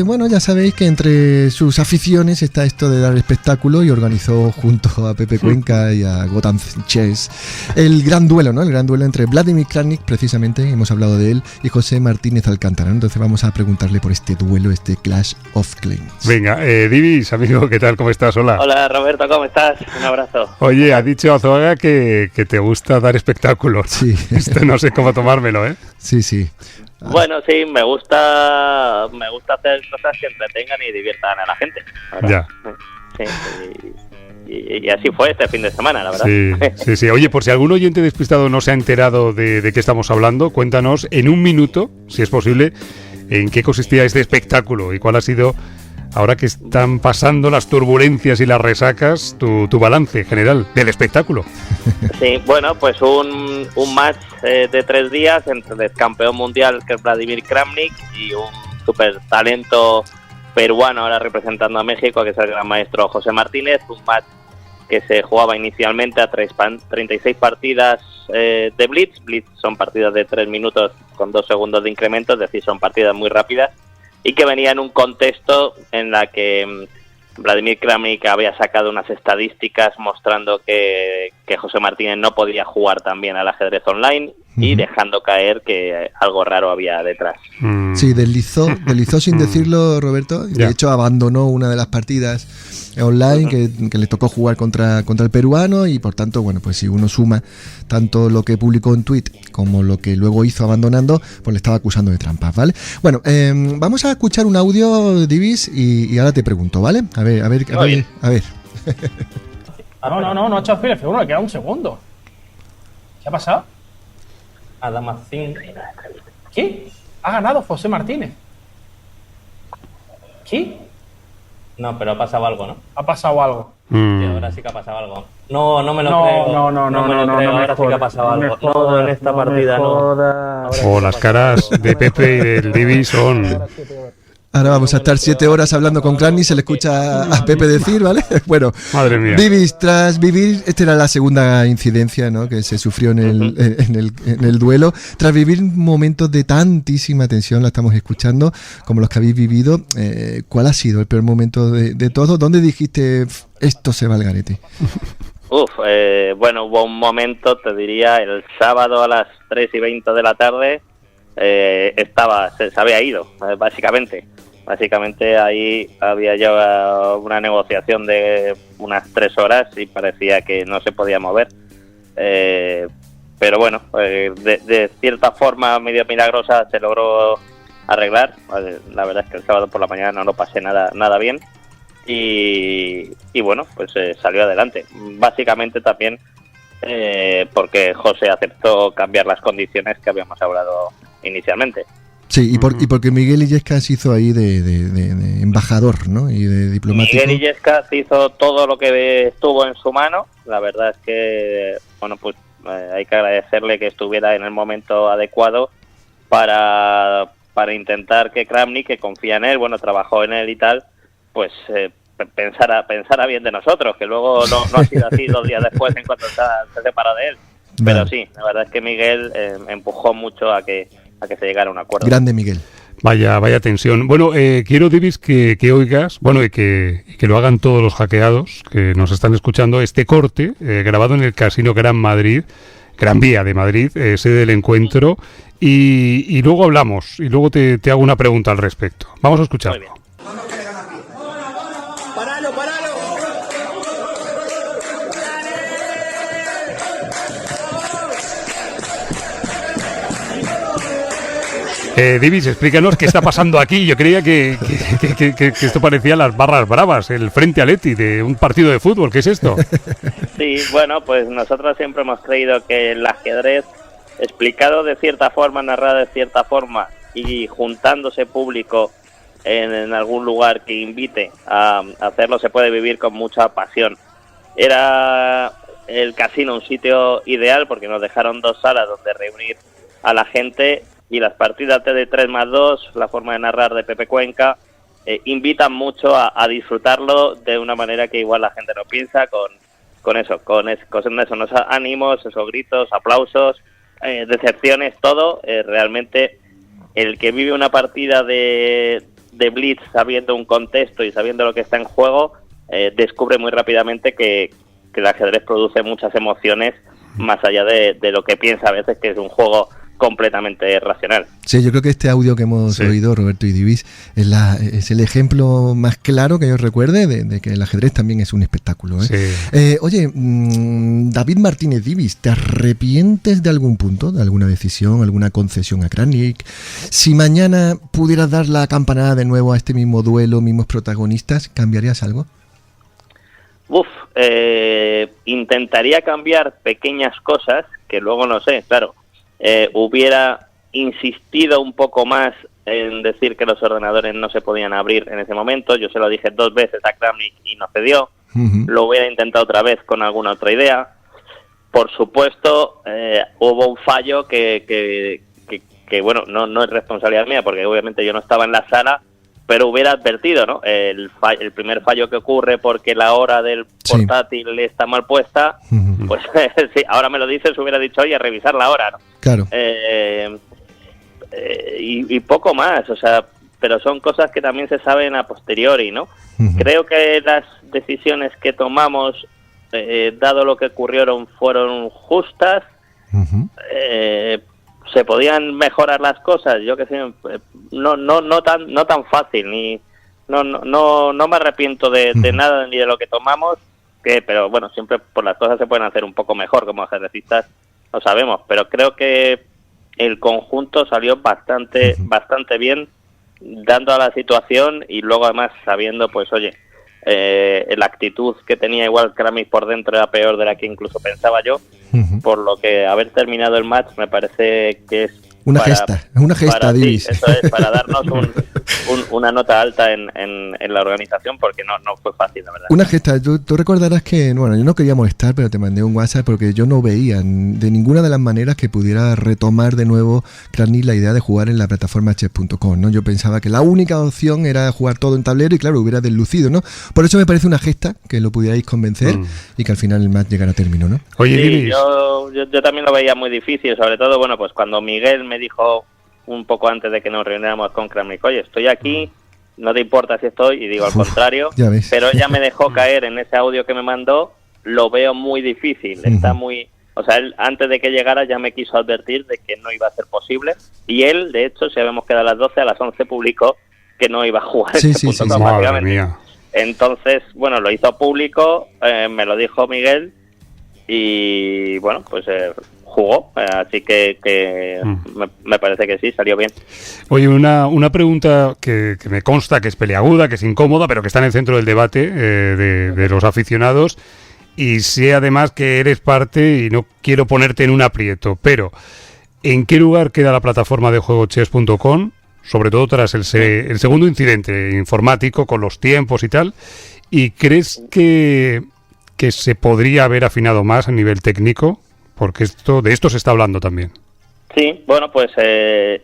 Bueno, ya sabéis que entre sus aficiones está esto de dar espectáculo y organizó junto a Pepe Cuenca y a Gotham Chess el gran duelo, ¿no? El gran duelo entre Vladimir Kramnik, precisamente, hemos hablado de él, y José Martínez Alcántara. Entonces vamos a preguntarle por este duelo, este Clash of Clans. Venga, Divis, amigo, ¿qué tal? ¿Cómo estás? Hola. Hola, Roberto, ¿cómo estás? Un abrazo. Oye, ha dicho Azuaga que te gusta dar espectáculos. Sí. No sé cómo tomármelo, ¿eh? Sí. Bueno, sí, me gusta hacer cosas que entretengan y diviertan a la gente. ¿Verdad? Ya. Sí. Y así fue este fin de semana, la verdad. Sí. Oye, por si algún oyente despistado no se ha enterado de qué estamos hablando, cuéntanos en un minuto, si es posible, en qué consistía este espectáculo y cuál ha sido, ahora que están pasando las turbulencias y las resacas, tu balance general del espectáculo. Sí, bueno, pues un match de 3 días entre el campeón mundial, que es Vladimir Kramnik, y un super talento peruano ahora representando a México, que es el gran maestro José Martínez. Un match que se jugaba inicialmente a 36 partidas de Blitz. Blitz son partidas de 3 minutos con 2 segundos de incremento, es decir, son partidas muy rápidas, y que venía en un contexto en la que Vladimir Kramnik había sacado unas estadísticas mostrando que José Martínez no podía jugar tan bien al ajedrez online, y dejando caer que algo raro había detrás. Sí, deslizó sin decirlo, Roberto. De hecho, abandonó una de las partidas online que le tocó jugar contra el peruano, y por tanto, bueno, pues si uno suma tanto lo que publicó en tweet como lo que luego hizo abandonando, pues le estaba acusando de trampas, ¿vale? Bueno, vamos a escuchar un audio, Divis, y ahora te pregunto, ¿vale? A ver. No ha echado el F1, le queda un segundo. ¿Qué ha pasado? Adamacín. ¿Qué? Ha ganado José Martínez. ¿Qué? No, pero ha pasado algo, ¿no? Ha pasado algo. Sí, ahora sí que ha pasado algo. No me lo creo. No me lo creo. Ahora sí que ha pasado algo. No, en esta partida no. Las caras de Pepe y del Divi son... Ahora vamos a estar 7 horas hablando con Kramnik, se le escucha a Pepe decir, ¿vale? Bueno, Madre mía. Divis, tras vivir, esta era la segunda incidencia, ¿no?, que se sufrió en el duelo, tras vivir momentos de tantísima tensión, la estamos escuchando, como los que habéis vivido, ¿cuál ha sido el peor momento de todos? ¿Dónde dijiste, esto se va al garete? Bueno, hubo un momento, te diría, el sábado a las 3:20 de la tarde, se había ido, básicamente. Básicamente ahí había ya una negociación de unas 3 horas y parecía que no se podía mover. Pero bueno, de cierta forma medio milagrosa se logró arreglar. La verdad es que el sábado por la mañana no lo pasé nada bien. Y bueno, pues salió adelante. Básicamente también porque José aceptó cambiar las condiciones que habíamos hablado inicialmente. Sí, y porque Miguel Illescas hizo ahí de embajador, ¿no?, y de diplomático. Miguel Illescas hizo todo lo que estuvo en su mano. La verdad es que, bueno, pues hay que agradecerle que estuviera en el momento adecuado para intentar que Kramnik, que confía en él, bueno, trabajó en él y tal, pues pensara bien de nosotros, que luego no ha sido así 2 días después en cuanto se separó de él. Pero sí, la verdad es que Miguel empujó mucho a que se llegara a un acuerdo. Grande Miguel. Vaya tensión. Bueno, quiero, Divis, que oigas, bueno, y que lo hagan todos los hackeados que nos están escuchando, este corte grabado en el Casino Gran Vía de Madrid, sede del encuentro, y luego hablamos, y luego te hago una pregunta al respecto. Vamos a escucharlo. Muy bien. ¡Paralo! Divis, explícanos qué está pasando aquí. Yo creía que esto parecía las barras bravas, el Frente Atleti de un partido de fútbol. ¿Qué es esto? Sí, bueno, pues nosotros siempre hemos creído que el ajedrez, explicado de cierta forma, narrado de cierta forma y juntándose público en algún lugar que invite a hacerlo, se puede vivir con mucha pasión. Era el casino un sitio ideal porque nos dejaron 2 salas donde reunir a la gente, y las partidas de 3+2, la forma de narrar de Pepe Cuenca, invitan mucho a disfrutarlo de una manera que igual la gente no piensa, con esos ánimos, esos gritos, aplausos, decepciones, todo. Realmente el que vive una partida de Blitz sabiendo un contexto y sabiendo lo que está en juego, descubre muy rápidamente que el ajedrez produce muchas emociones más allá de lo que piensa a veces que es un juego completamente racional. Sí, yo creo que este audio que hemos oído, Roberto y Divis, es el ejemplo más claro que yo recuerde de que el ajedrez también es un espectáculo, ¿eh? Sí. Oye, David Martínez Divis, ¿te arrepientes de algún punto, de alguna decisión, alguna concesión a Kramnik? Si mañana pudieras dar la campanada de nuevo a este mismo duelo, mismos protagonistas, ¿cambiarías algo? Intentaría cambiar pequeñas cosas que luego no sé, claro. Hubiera insistido un poco más en decir que los ordenadores no se podían abrir en ese momento. Yo se lo dije 2 veces a Kramnik y no cedió. Lo hubiera intentado otra vez con alguna otra idea. Por supuesto, hubo un fallo que bueno, no es responsabilidad mía porque obviamente yo no estaba en la sala, pero hubiera advertido, ¿no? El primer fallo que ocurre porque la hora del portátil está mal puesta, pues sí, ahora me lo dices, hubiera dicho, oye, revisar la hora, ¿no? Claro. Y poco más, o sea, pero son cosas que también se saben a posteriori, ¿no? Creo que las decisiones que tomamos, dado lo que ocurrieron, fueron justas. Se podían mejorar las cosas, yo que sé, no tan fácil, ni no me arrepiento de nada ni de lo que tomamos, pero bueno, siempre por las cosas se pueden hacer un poco mejor, como ajedrecistas lo sabemos, pero creo que el conjunto salió bastante bien, dando a la situación y luego además sabiendo, pues oye, la actitud que tenía igual Kramnik por dentro era peor de la que incluso pensaba yo, por lo que haber terminado el match me parece que es Una gesta, Divis. Sí, eso es, para darnos una nota alta en la organización, porque no fue fácil, la verdad. Una gesta. Tú recordarás que, bueno, yo no quería molestar, pero te mandé un WhatsApp porque yo no veía de ninguna de las maneras que pudiera retomar de nuevo Kramnik la idea de jugar en la plataforma chess.com, ¿no? Yo pensaba que la única opción era jugar todo en tablero y, claro, hubiera deslucido, ¿no? Por eso me parece una gesta que lo pudierais convencer y que al final el match llegara a término, ¿no? Oye, sí, Divis. yo también lo veía muy difícil, sobre todo, bueno, pues cuando Miguel me dijo un poco antes de que nos reuniéramos con Kramnik, oye, estoy aquí, no te importa si estoy, y digo al contrario, pero ella me dejó caer en ese audio que me mandó, lo veo muy difícil, está muy... O sea, él antes de que llegara ya me quiso advertir de que no iba a ser posible, y él, de hecho, si habíamos quedado a las 12, a las 11 publicó que no iba a jugar Madre mía. Entonces, bueno, lo hizo público, me lo dijo Miguel, y bueno, pues jugó, así que me parece que sí, salió bien. Oye, una pregunta que me consta que es peleaguda, que es incómoda, pero que está en el centro del debate de los aficionados, y sé además que eres parte, y no quiero ponerte en un aprieto, pero ¿en qué lugar queda la plataforma de juego chess.com? Sobre todo tras el segundo incidente informático con los tiempos y tal, ¿y crees que se podría haber afinado más a nivel técnico? Porque de esto se está hablando también. Sí, bueno, pues es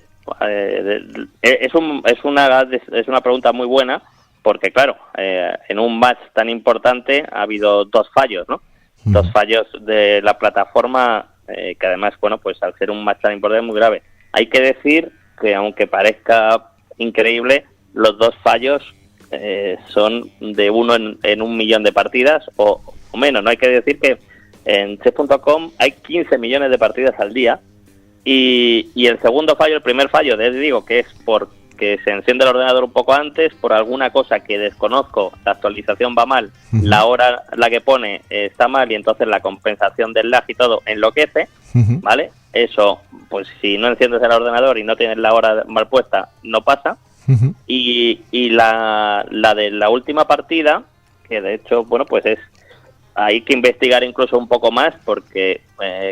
una pregunta muy buena, porque claro, en un match tan importante ha habido dos fallos, ¿no? Dos fallos de la plataforma, que además, bueno, pues al ser un match tan importante es muy grave. Hay que decir que, aunque parezca increíble, los dos fallos son de uno en 1 millón de partidas o menos, ¿no? Hay que decir que en chess.com hay 15 millones de partidas al día, y el segundo fallo, el primer fallo, les digo que es porque se enciende el ordenador un poco antes, por alguna cosa que desconozco, la actualización va mal, la hora la que pone está mal, y entonces la compensación del lag y todo enloquece, ¿vale? Eso, pues si no enciendes el ordenador y no tienes la hora mal puesta, no pasa. Y la de la última partida, que de hecho, bueno, pues hay que investigar incluso un poco más, porque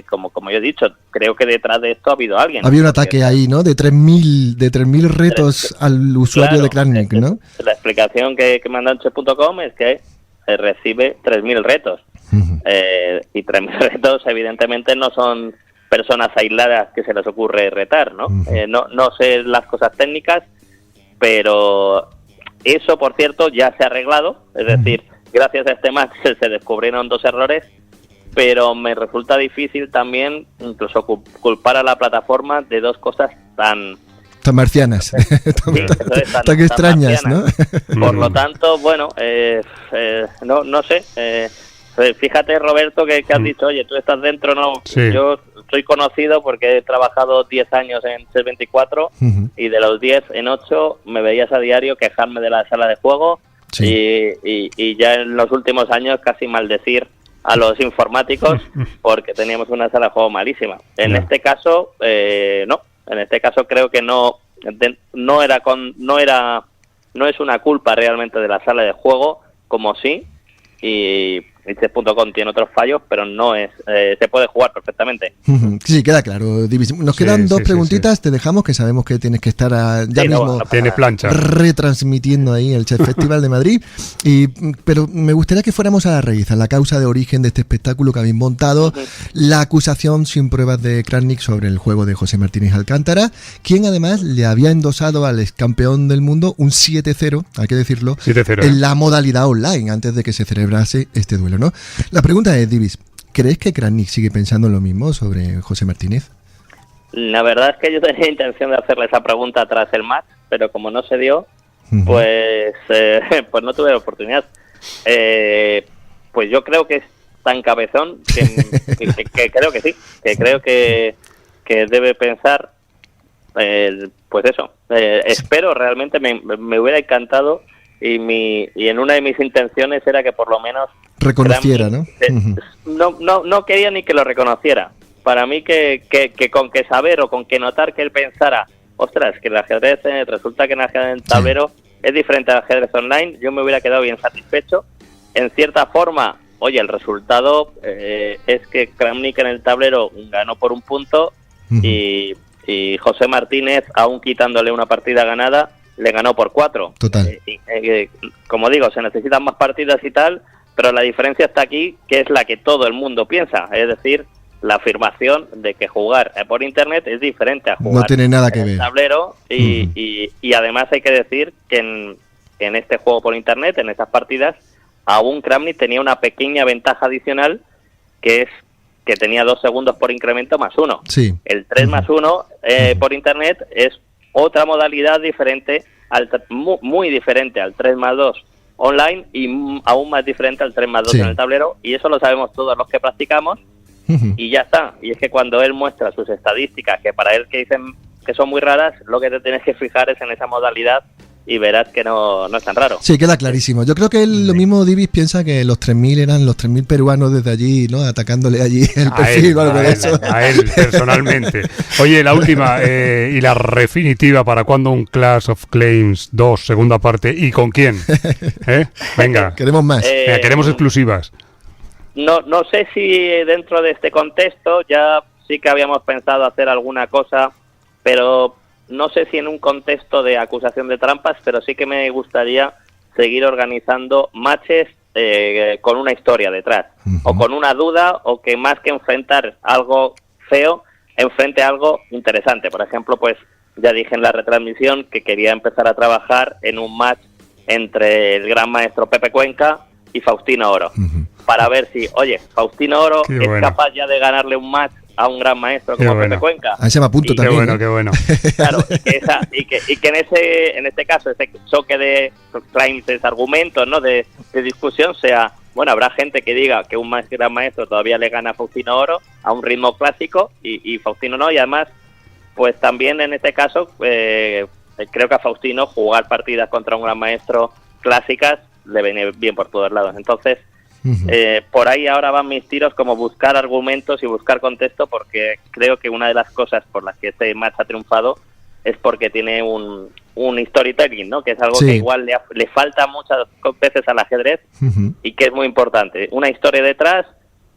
como yo he dicho, creo que detrás de esto ha habido alguien. Había un ataque ahí, ¿no? De 3.000 retos al usuario de Kramnik, ¿no? La explicación que manda en chess.com es que recibe 3.000 retos. Y 3.000 retos evidentemente no son personas aisladas que se les ocurre retar, ¿no? No sé las cosas técnicas, pero eso, por cierto, ya se ha arreglado, es decir, gracias a este match se descubrieron 2 errores, pero me resulta difícil también incluso culpar a la plataforma de 2 cosas tan marcianas, tan extrañas, marcianas, ¿no? Por lo tanto, bueno, no sé. Fíjate, Roberto, que has dicho, oye, tú estás dentro, ¿no? Sí. Yo soy conocido porque he trabajado 10 años en chess24 y de los 10, en 8 me veías a diario quejarme de la sala de juego. Sí. Y ya en los últimos años casi maldecir a los informáticos porque teníamos una sala de juego malísima. En este caso, no. En este caso creo que no es una culpa realmente de la sala de juego, como sí, y chess.com tiene otros fallos, pero no es se puede jugar perfectamente. Sí, queda claro. Nos quedan 2 preguntitas, te dejamos, que sabemos que tienes que estar ya mismo tiene plancha, retransmitiendo ahí el Chess Festival de Madrid, pero me gustaría que fuéramos a la raíz, a la causa de origen de este espectáculo que habéis montado, la acusación sin pruebas de Kramnik sobre el juego de José Martínez Alcántara, quien además le había endosado al ex campeón del mundo un 7-0, hay que decirlo, 7-0, en la modalidad online, antes de que se celebrase este duelo, ¿no? La pregunta es, Divis, ¿crees que Kramnik sigue pensando lo mismo sobre José Martínez? La verdad es que yo tenía intención de hacerle esa pregunta tras el match, pero como no se dio, pues no tuve oportunidad. Pues yo creo que es tan cabezón que creo que sí, que creo que debe pensar, pues eso. Espero, realmente me hubiera encantado, y en una de mis intenciones era que por lo menos reconociera, ¿no? No quería ni que lo reconociera. Para mí que con que saber o con que notar que él pensara, ostras, que el ajedrez resulta que en el ajedrez en tablero es diferente al ajedrez online, yo me hubiera quedado bien satisfecho. En cierta forma, oye, el resultado es que Kramnik en el tablero ganó por 1 punto, y y José Martínez, aún quitándole una partida ganada, le ganó por 4. Total. Como digo, se necesitan más partidas y tal, pero la diferencia está aquí, que es la que todo el mundo piensa, es decir, la afirmación de que jugar por internet es diferente a jugar no tiene nada que en el ver. tablero y además hay que decir que en este juego por internet, en estas partidas, aún Kramnik tenía una pequeña ventaja adicional, que es que tenía 2 segundos por incremento más 1. Sí. El 3 más 1 por internet es otra modalidad diferente, muy diferente al 3 más 2 online y aún más diferente al 3 más 2 Sí. en el tablero, y eso lo sabemos todos los que practicamos. Y ya está. Y es que cuando él muestra sus estadísticas, que para él que dicen que son muy raras, lo que te tienes que fijar es en esa modalidad y verás que no es tan raro. Sí, queda clarísimo. Yo creo que lo mismo Divis piensa que los 3.000 eran los 3.000 peruanos desde allí, ¿no? Atacándole allí el perfil o algo de eso. A él, personalmente. Oye, la última y la definitiva, ¿para cuándo un Clash of Clans 2, segunda parte? ¿Y con quién? Venga, Queremos más. venga, queremos exclusivas. No sé si dentro de este contexto ya sí que habíamos pensado hacer alguna cosa, pero no sé si en un contexto de acusación de trampas, pero sí que me gustaría seguir organizando matches con una historia detrás, o con una duda, o que más que enfrentar algo feo, enfrente algo interesante. Por ejemplo, pues ya dije en la retransmisión que quería empezar a trabajar en un match entre el gran maestro Pepe Cuenca y Faustino Oro, para ver si, oye, Faustino Oro Qué es bueno. capaz ya de ganarle un match a un gran maestro como bueno. Pepe Cuenca. Ahí se me apunto Y- Qué también. bueno, ¿eh? qué bueno. Claro, y que en este caso, ese choque de claims, de argumentos, ¿no? de discusión sea, bueno, habrá gente que diga que un gran maestro todavía le gana a Faustino Oro a un ritmo clásico y Faustino no, y además, pues también en este caso, creo que a Faustino jugar partidas contra un gran maestro clásicas le viene bien por todos lados. Entonces, por ahí ahora van mis tiros, como buscar argumentos y buscar contexto, porque creo que una de las cosas por las que este match ha triunfado es porque tiene un storytelling, ¿no? Que es algo Sí. que igual le falta muchas veces al ajedrez y que es muy importante. Una historia detrás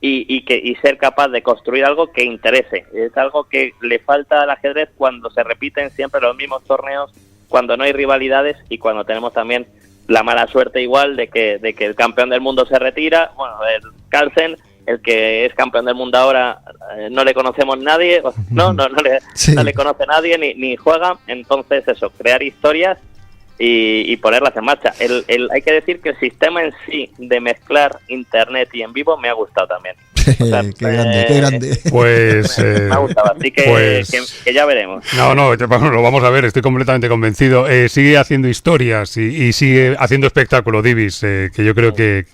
y ser capaz de construir algo que interese. Es algo que le falta al ajedrez cuando se repiten siempre los mismos torneos, cuando no hay rivalidades y cuando tenemos también la mala suerte igual de que el campeón del mundo se retira. Bueno, el Carlsen, el que es campeón del mundo ahora, no le conocemos nadie, no le conoce nadie ni juega. Entonces eso, crear historias y ponerlas en marcha. Hay que decir que el sistema en sí de mezclar internet y en vivo me ha gustado también. O sea, Qué grande, qué grande. Pues... me ha gustado, así que, pues- que ya veremos. No, lo vamos a ver, estoy completamente convencido. Sigue haciendo historias y sigue haciendo espectáculo, Divis, que yo creo que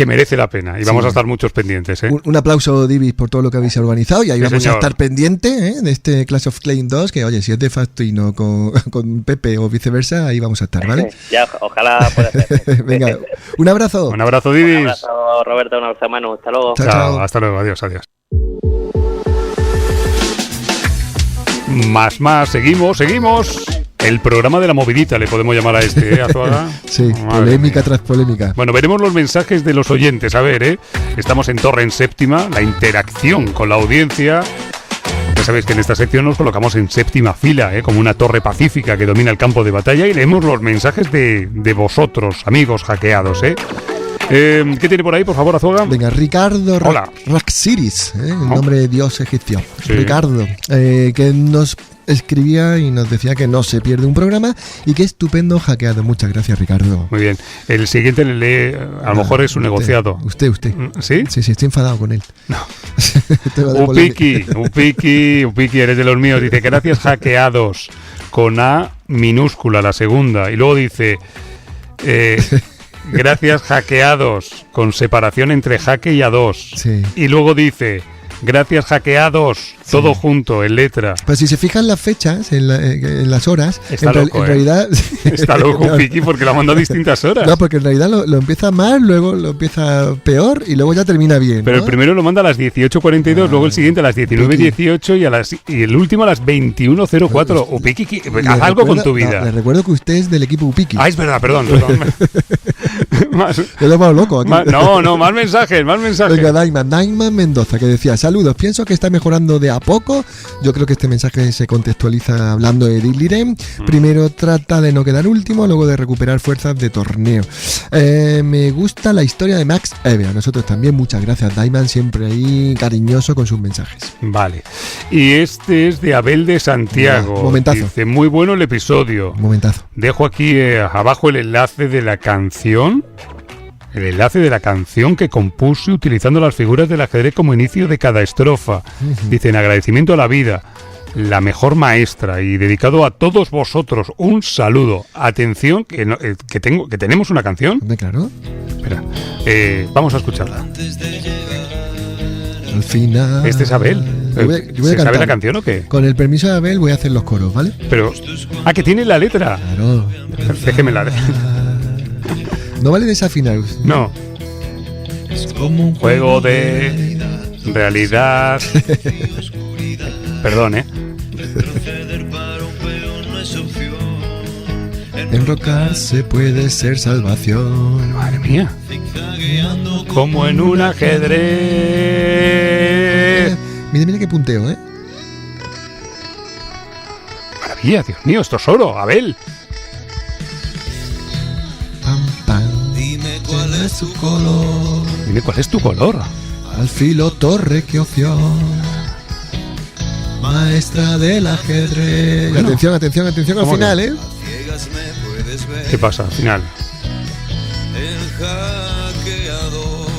merece la pena y vamos a estar muchos pendientes. Un aplauso, Divis, por todo lo que habéis organizado y ahí Sí, vamos señor. a estar pendientes de este Clash of Clans 2, que oye, si es de Faustino con Pepe o viceversa, ahí vamos a estar, ¿vale? Ya, ojalá pueda ser. Venga, un abrazo. Un abrazo, Un Divis. abrazo, Roberto, un abrazo, Manu, hasta luego. Chao, Chao, chao. hasta luego, adiós. Más, seguimos. El programa de la movidita, le podemos llamar a este, Azuaga. Sí, Madre polémica mía. tras polémica. Bueno, veremos los mensajes de los oyentes. A ver, estamos en Torre en Séptima, la interacción con la audiencia. Ya sabéis que en esta sección nos colocamos en séptima fila, como una torre pacífica que domina el campo de batalla, y leemos los mensajes de vosotros, amigos hackeados. ¿Qué tiene por ahí, por favor, Azuaga? Venga, Ricardo Hola. Raxiris, el Oh. nombre de dios egipcio. Sí. Ricardo, que nos escribía y nos decía que no se pierde un programa y que estupendo hackeado. Muchas gracias, Ricardo. Muy bien. El siguiente le lee, a lo mejor es un Usted, negociado. Usted. ¿Sí? Sí, estoy enfadado con él. No. Tema de polémica. Upiki, eres de los míos. Dice, gracias hackeados, con A minúscula, la segunda. Y luego dice, gracias hackeados, con separación entre jaque y A2. Sí. Y luego dice, gracias hackeados, todo junto, en letra. Pues si se fijan las fechas, en las horas, Está en, loco, en realidad... Está loco Upiki porque lo ha mandado a distintas horas. No, porque en realidad lo empieza mal, luego lo empieza peor y luego ya termina bien. Pero ¿no? el primero lo manda a las 18:42, luego el siguiente a las 19:18 y el último a las 21:04. Upiki, Le haz algo con recuerdo- tu no, vida. le recuerdo que usted es del equipo Upiki. Ah, es verdad, perdón. Más- Yo lo he loco aquí. más mensajes. Venga, Daiman Mendoza, que decía, saludos, pienso que está mejorando de a poco. Yo creo que este mensaje se contextualiza hablando de Diglirem. Primero trata de no quedar último, luego de recuperar fuerzas de torneo. Me gusta la historia de Max Eve. A nosotros también, muchas gracias, Daiman, siempre ahí cariñoso con sus mensajes. Vale. Y este es de Abel de Santiago. Momentazo. Dice, muy bueno el episodio. Momentazo. Dejo aquí abajo el enlace de la canción. El enlace de la canción que compuse utilizando las figuras del ajedrez como inicio de cada estrofa. Dice, en agradecimiento a la vida, la mejor maestra, y dedicado a todos vosotros, un saludo. Atención, que tenemos una canción. Claro. Espera, vamos a escucharla. Al final... Este es Abel. Yo voy a ¿Se cantar. sabe la canción o qué? Con el permiso de Abel voy a hacer los coros, ¿vale? Pero... que tiene la letra. Claro. Déjeme la letra. No vale desafinar. No. Es como un Juego de realidad. Perdón, Enrocarse puede ser salvación. Madre mía. Como en un ajedrez. Mira qué punteo, Maravilla, Dios mío, esto es oro, Abel. Pam, pam. Dime cuál es su color. Dime cuál es tu color. Alfilo torre, qué opción. Maestra del ajedrez. Bueno. Atención al final, ¿Qué pasa al final?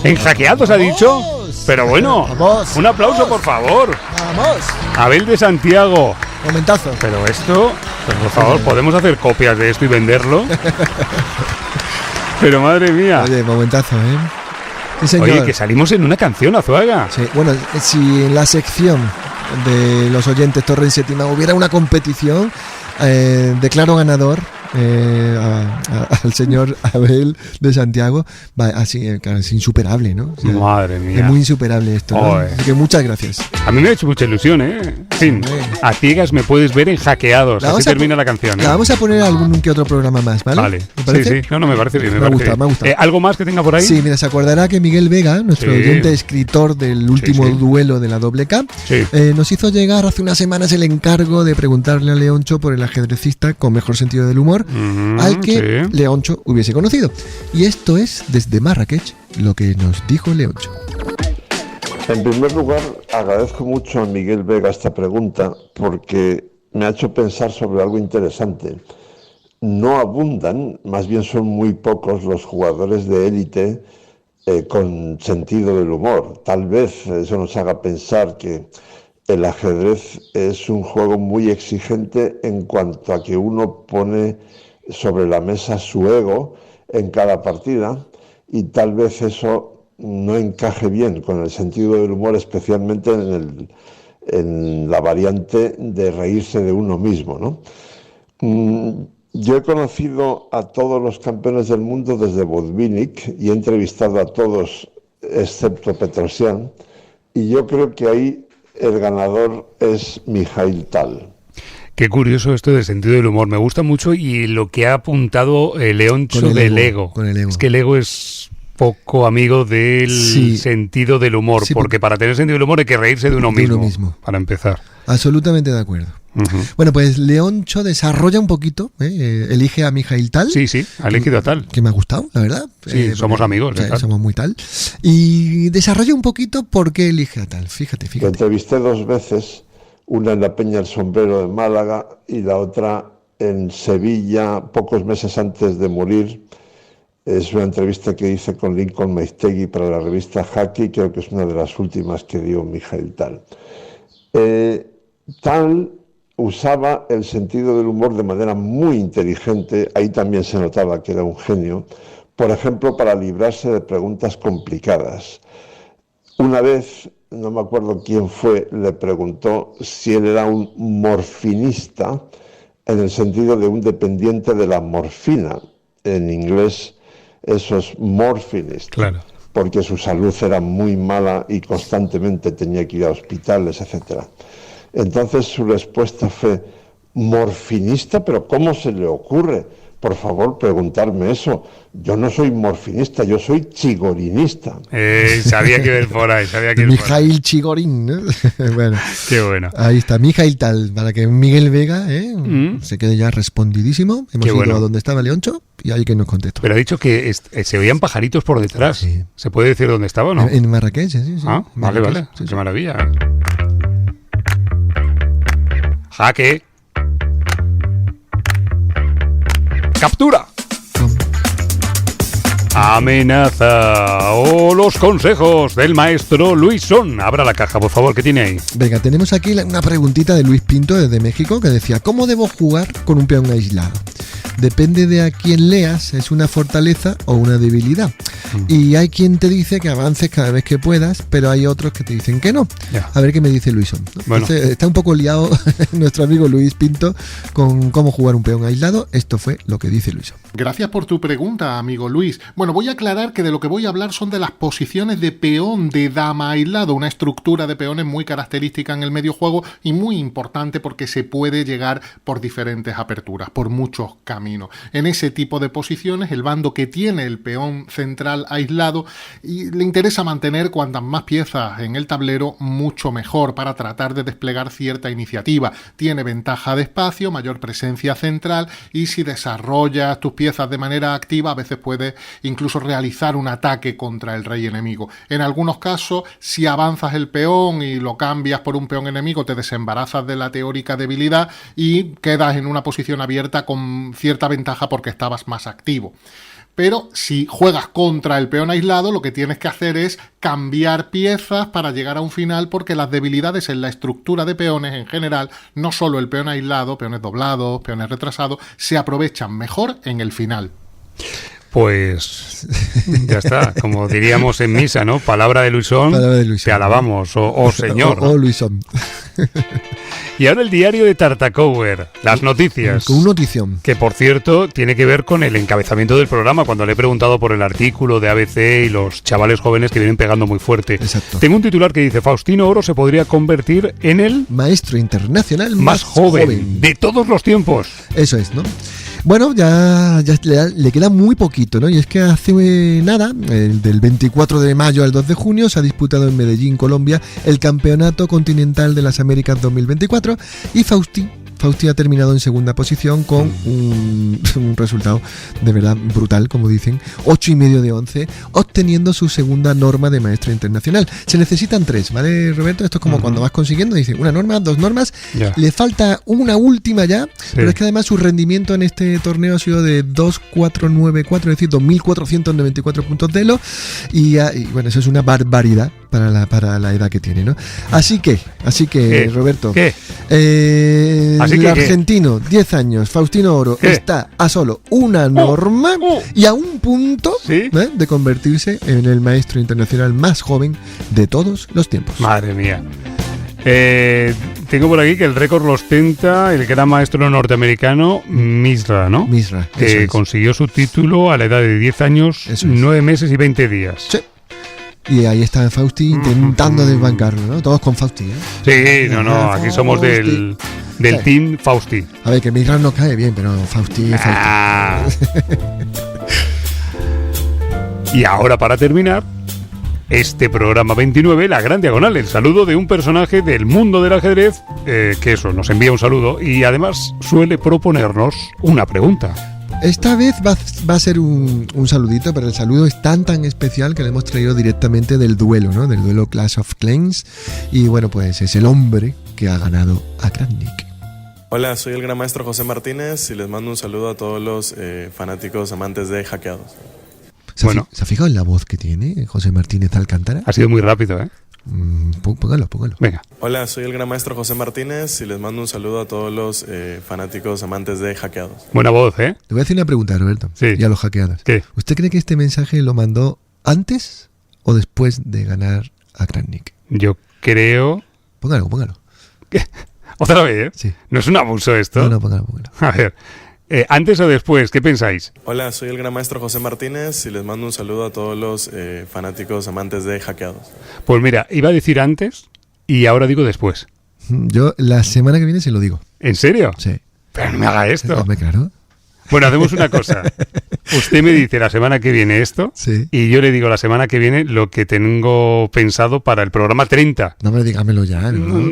¿En hackeados ha dicho? Pero bueno, Vamos. un aplauso por favor. ¡Vamos! Abel de Santiago. Momentazo. Pero esto, por favor, ¿podemos hacer copias de esto y venderlo? Pero madre mía. Oye, momentazo, Sí, señor. Oye, que salimos en una canción, Azuaga. Sí, bueno, si en la sección de los oyentes Torre y Sétima hubiera una competición, declaro ganador al señor Abel de Santiago. Va, así, claro, es insuperable, ¿no? O sea, Madre mía. es muy insuperable esto, ¿no? Oye. Así que muchas gracias. A mí me ha hecho mucha ilusión, En fin, a ciegas me puedes ver en Hackeados. Así termina la canción, La vamos a poner algún que otro programa más, ¿vale? Vale. ¿Me parece? Sí. No, me parece bien. Me ha gustado. ¿Algo más que tenga por ahí? Sí, mira, se acordará que Miguel Vega, nuestro Sí. oyente escritor del último Sí. duelo de la doble K, Sí. nos hizo llegar hace unas semanas el encargo de preguntarle a Leoncho por el ajedrecista con mejor sentido del humor, al que sí. Leoncho hubiese conocido. Y esto es, desde Marrakech, lo que nos dijo Leoncho. En primer lugar, agradezco mucho a Miguel Vega esta pregunta porque me ha hecho pensar sobre algo interesante. No abundan, más bien son muy pocos los jugadores de élite con sentido del humor. Tal vez eso nos haga pensar que el ajedrez es un juego muy exigente en cuanto a que uno pone sobre la mesa su ego en cada partida y tal vez eso no encaje bien con el sentido del humor, especialmente en la variante de reírse de uno mismo, ¿no? Yo he conocido a todos los campeones del mundo desde Budvinik y he entrevistado a todos excepto Petrosian, y yo creo que ahí el ganador es Mikhail Tal. Qué curioso esto del sentido del humor. Me gusta mucho y lo que ha apuntado Leoncho del ego. Con el ego. Es que el ego es poco amigo del sentido del humor, Sí, porque para tener sentido del humor hay que reírse de uno mismo. Para empezar. Absolutamente de acuerdo. Bueno, pues Leoncho desarrolla un poquito, elige a Mikhail Tal. Sí, ha elegido a Tal. Que me ha gustado, la verdad. Sí, somos amigos. Somos muy Tal. Y desarrolla un poquito por qué elige a Tal. Fíjate. Lo entrevisté 2 veces, una en la Peña El Sombrero de Málaga y la otra en Sevilla, pocos meses antes de morir. Es una entrevista que hice con Lincoln Meiztegui para la revista Hacky, creo que es una de las últimas que dio Mikhail Tal. Tal usaba el sentido del humor de manera muy inteligente, ahí también se notaba que era un genio, por ejemplo, para librarse de preguntas complicadas. Una vez, no me acuerdo quién fue, le preguntó si él era un morfinista, en el sentido de un dependiente de la morfina. En inglés eso es morphinist, claro, porque su salud era muy mala y constantemente tenía que ir a hospitales, etc. Entonces su respuesta fue: morfinista, pero ¿cómo se le ocurre? por favor, preguntarme eso. Yo no soy morfinista, yo soy chigorinista. Sabía que iba por ahí, Mijail Chigorin, ¿no? Bueno, qué bueno. Ahí está, Mijail tal, para que Miguel Vega se quede ya respondidísimo. Hemos ido a donde estaba Leoncho y ahí que nos contestó. Pero ha dicho que se oían pajaritos por detrás. Sí. ¿Se puede decir dónde estaba o no? En Marrakech, sí. Ah, vale. Sí, qué maravilla. Jaque. ¡Captura! Amenaza o los consejos del maestro Luisón. Abra la caja, por favor, ¿qué tiene ahí? Venga, tenemos aquí una preguntita de Luis Pinto desde México que decía: ¿cómo debo jugar con un peón aislado? Depende de a quién leas, es una fortaleza o una debilidad. Y hay quien te dice que avances cada vez que puedas, pero hay otros que te dicen que no. Ya. A ver qué me dice Luisón, ¿no? Bueno. Entonces, está un poco liado nuestro amigo Luis Pinto con cómo jugar un peón aislado. Esto fue lo que dice Luisón. Gracias por tu pregunta, amigo Luis. Bueno, voy a aclarar que de lo que voy a hablar son de las posiciones de peón de dama aislado, una estructura de peones muy característica en el medio juego y muy importante porque se puede llegar por diferentes aperturas, por muchos caminos. En ese tipo de posiciones, el bando que tiene el peón central aislado y le interesa mantener cuantas más piezas en el tablero, mucho mejor para tratar de desplegar cierta iniciativa. Tiene ventaja de espacio, mayor presencia central y si desarrollas tus piezas de manera activa, a veces puedes incluso realizar un ataque contra el rey enemigo. En algunos casos, si avanzas el peón y lo cambias por un peón enemigo, te desembarazas de la teórica debilidad y quedas en una posición abierta con cierta ventaja porque estabas más activo. Pero si juegas contra el peón aislado, lo que tienes que hacer es cambiar piezas para llegar a un final, porque las debilidades en la estructura de peones en general, no solo el peón aislado, peones doblados, peones retrasados, se aprovechan mejor en el final. Pues ya está, como diríamos en misa, ¿no? Palabra de Luisón, te alabamos, oh señor. Oh Luisón. Y ahora el diario de Tartacower, las noticias. Con una notición. Que, por cierto, tiene que ver con el encabezamiento del programa, cuando le he preguntado por el artículo de ABC y los chavales jóvenes que vienen pegando muy fuerte. Exacto. Tengo un titular que dice: Faustino Oro se podría convertir en el maestro internacional más joven de todos los tiempos. Eso es, ¿no? Bueno, ya le queda muy poquito, ¿no? Y es que hace nada, del 24 de mayo al 2 de junio, se ha disputado en Medellín, Colombia, el Campeonato Continental de las Américas 2024 y Fausti ha terminado en segunda posición con un resultado de verdad brutal, como dicen, 8,5 de 11, obteniendo su segunda norma de maestro internacional. Se necesitan 3, ¿vale, Roberto? Esto es como cuando vas consiguiendo, dicen una norma, 2 normas, le falta una última ya, pero es que además su rendimiento en este torneo ha sido de 2,494, es decir, 2.494 puntos de elo, y bueno, eso es una barbaridad para la edad que tiene, ¿no? Así que Roberto, el argentino, 10 años, Faustino Oro, está a solo una norma y a un punto de convertirse en el maestro internacional más joven de todos los tiempos. Madre mía. Tengo por aquí que el récord lo ostenta el gran maestro norteamericano Misra, ¿no? Misra. Que consiguió su título a la edad de 10 años, 9 meses y 20 días. Sí. Y ahí está Fausti intentando desbancarlo, ¿no? Todos con Fausti, ¿eh? Sí, no, aquí somos del team Fausti. A ver, que Misra no cae bien, pero Fausti. Y ahora, para terminar este programa 29, la Gran Diagonal, el saludo de un personaje del mundo del ajedrez, que eso, nos envía un saludo y además suele proponernos una pregunta. Esta vez va a ser un saludito, pero el saludo es tan especial que le hemos traído directamente del duelo, ¿no? Del duelo Clash of Clans. Y bueno, pues es el hombre que ha ganado a Kramnik. Hola, soy el gran maestro José Martínez y les mando un saludo a todos los fanáticos amantes de hackeados. ¿Se ha fijado en la voz que tiene José Martínez Alcántara? Ha sido muy rápido, ¿eh? Póngalo. Venga. Hola, soy el gran maestro José Martínez y les mando un saludo a todos los fanáticos amantes de hackeados. Buena voz, ¿eh? Le voy a hacer una pregunta, Roberto. Sí. Y a los hackeados. ¿Qué? ¿Usted cree que este mensaje lo mandó antes o después de ganar a Kramnik? Yo creo... Póngalo. ¿Qué? ¿Otra vez? Sí. ¿No es un abuso esto? No, póngalo. A ver... ¿antes o después? ¿Qué pensáis? Hola, soy el gran maestro José Martínez y les mando un saludo a todos los fanáticos amantes de hackeados. Pues mira, iba a decir antes y ahora digo después. Yo la semana que viene se lo digo. ¿En serio? Sí. Pero no me haga esto. Claro. Bueno, hacemos una cosa. Usted me dice la semana que viene esto y yo le digo la semana que viene lo que tengo pensado para el programa 30. No me dígamelo ya, ¿no?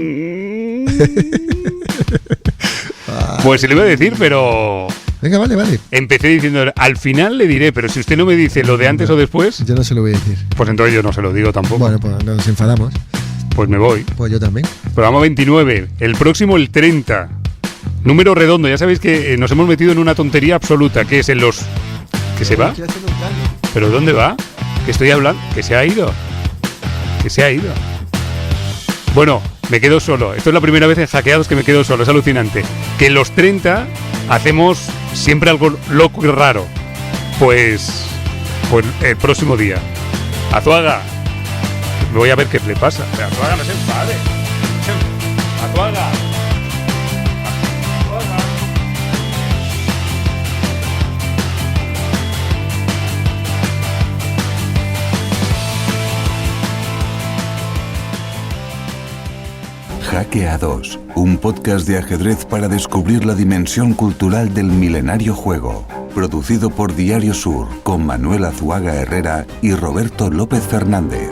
Pues se lo iba a decir, pero... Venga, vale. Empecé diciendo, al final le diré, pero si usted no me dice lo de antes o después... Yo no se lo voy a decir. Pues entonces yo no se lo digo tampoco. Bueno, pues nos enfadamos. Pues me voy. Pues yo también. Programa 29, el próximo el 30. Número redondo, ya sabéis que nos hemos metido en una tontería absoluta, que es en los... ¿Que se va? ¿Pero dónde va? Que estoy hablando... Que se ha ido. Bueno, me quedo solo. Esto es la primera vez en Hackeados que me quedo solo. Es alucinante. Que en los 30 hacemos siempre algo loco y raro. Pues el próximo día. Azuaga. Me voy a ver qué le pasa. Azuaga, no se enfade. Azuaga. Hackeados, un podcast de ajedrez para descubrir la dimensión cultural del milenario juego. Producido por Diario Sur, con Manuel Azuaga Herrera y Roberto López Fernández.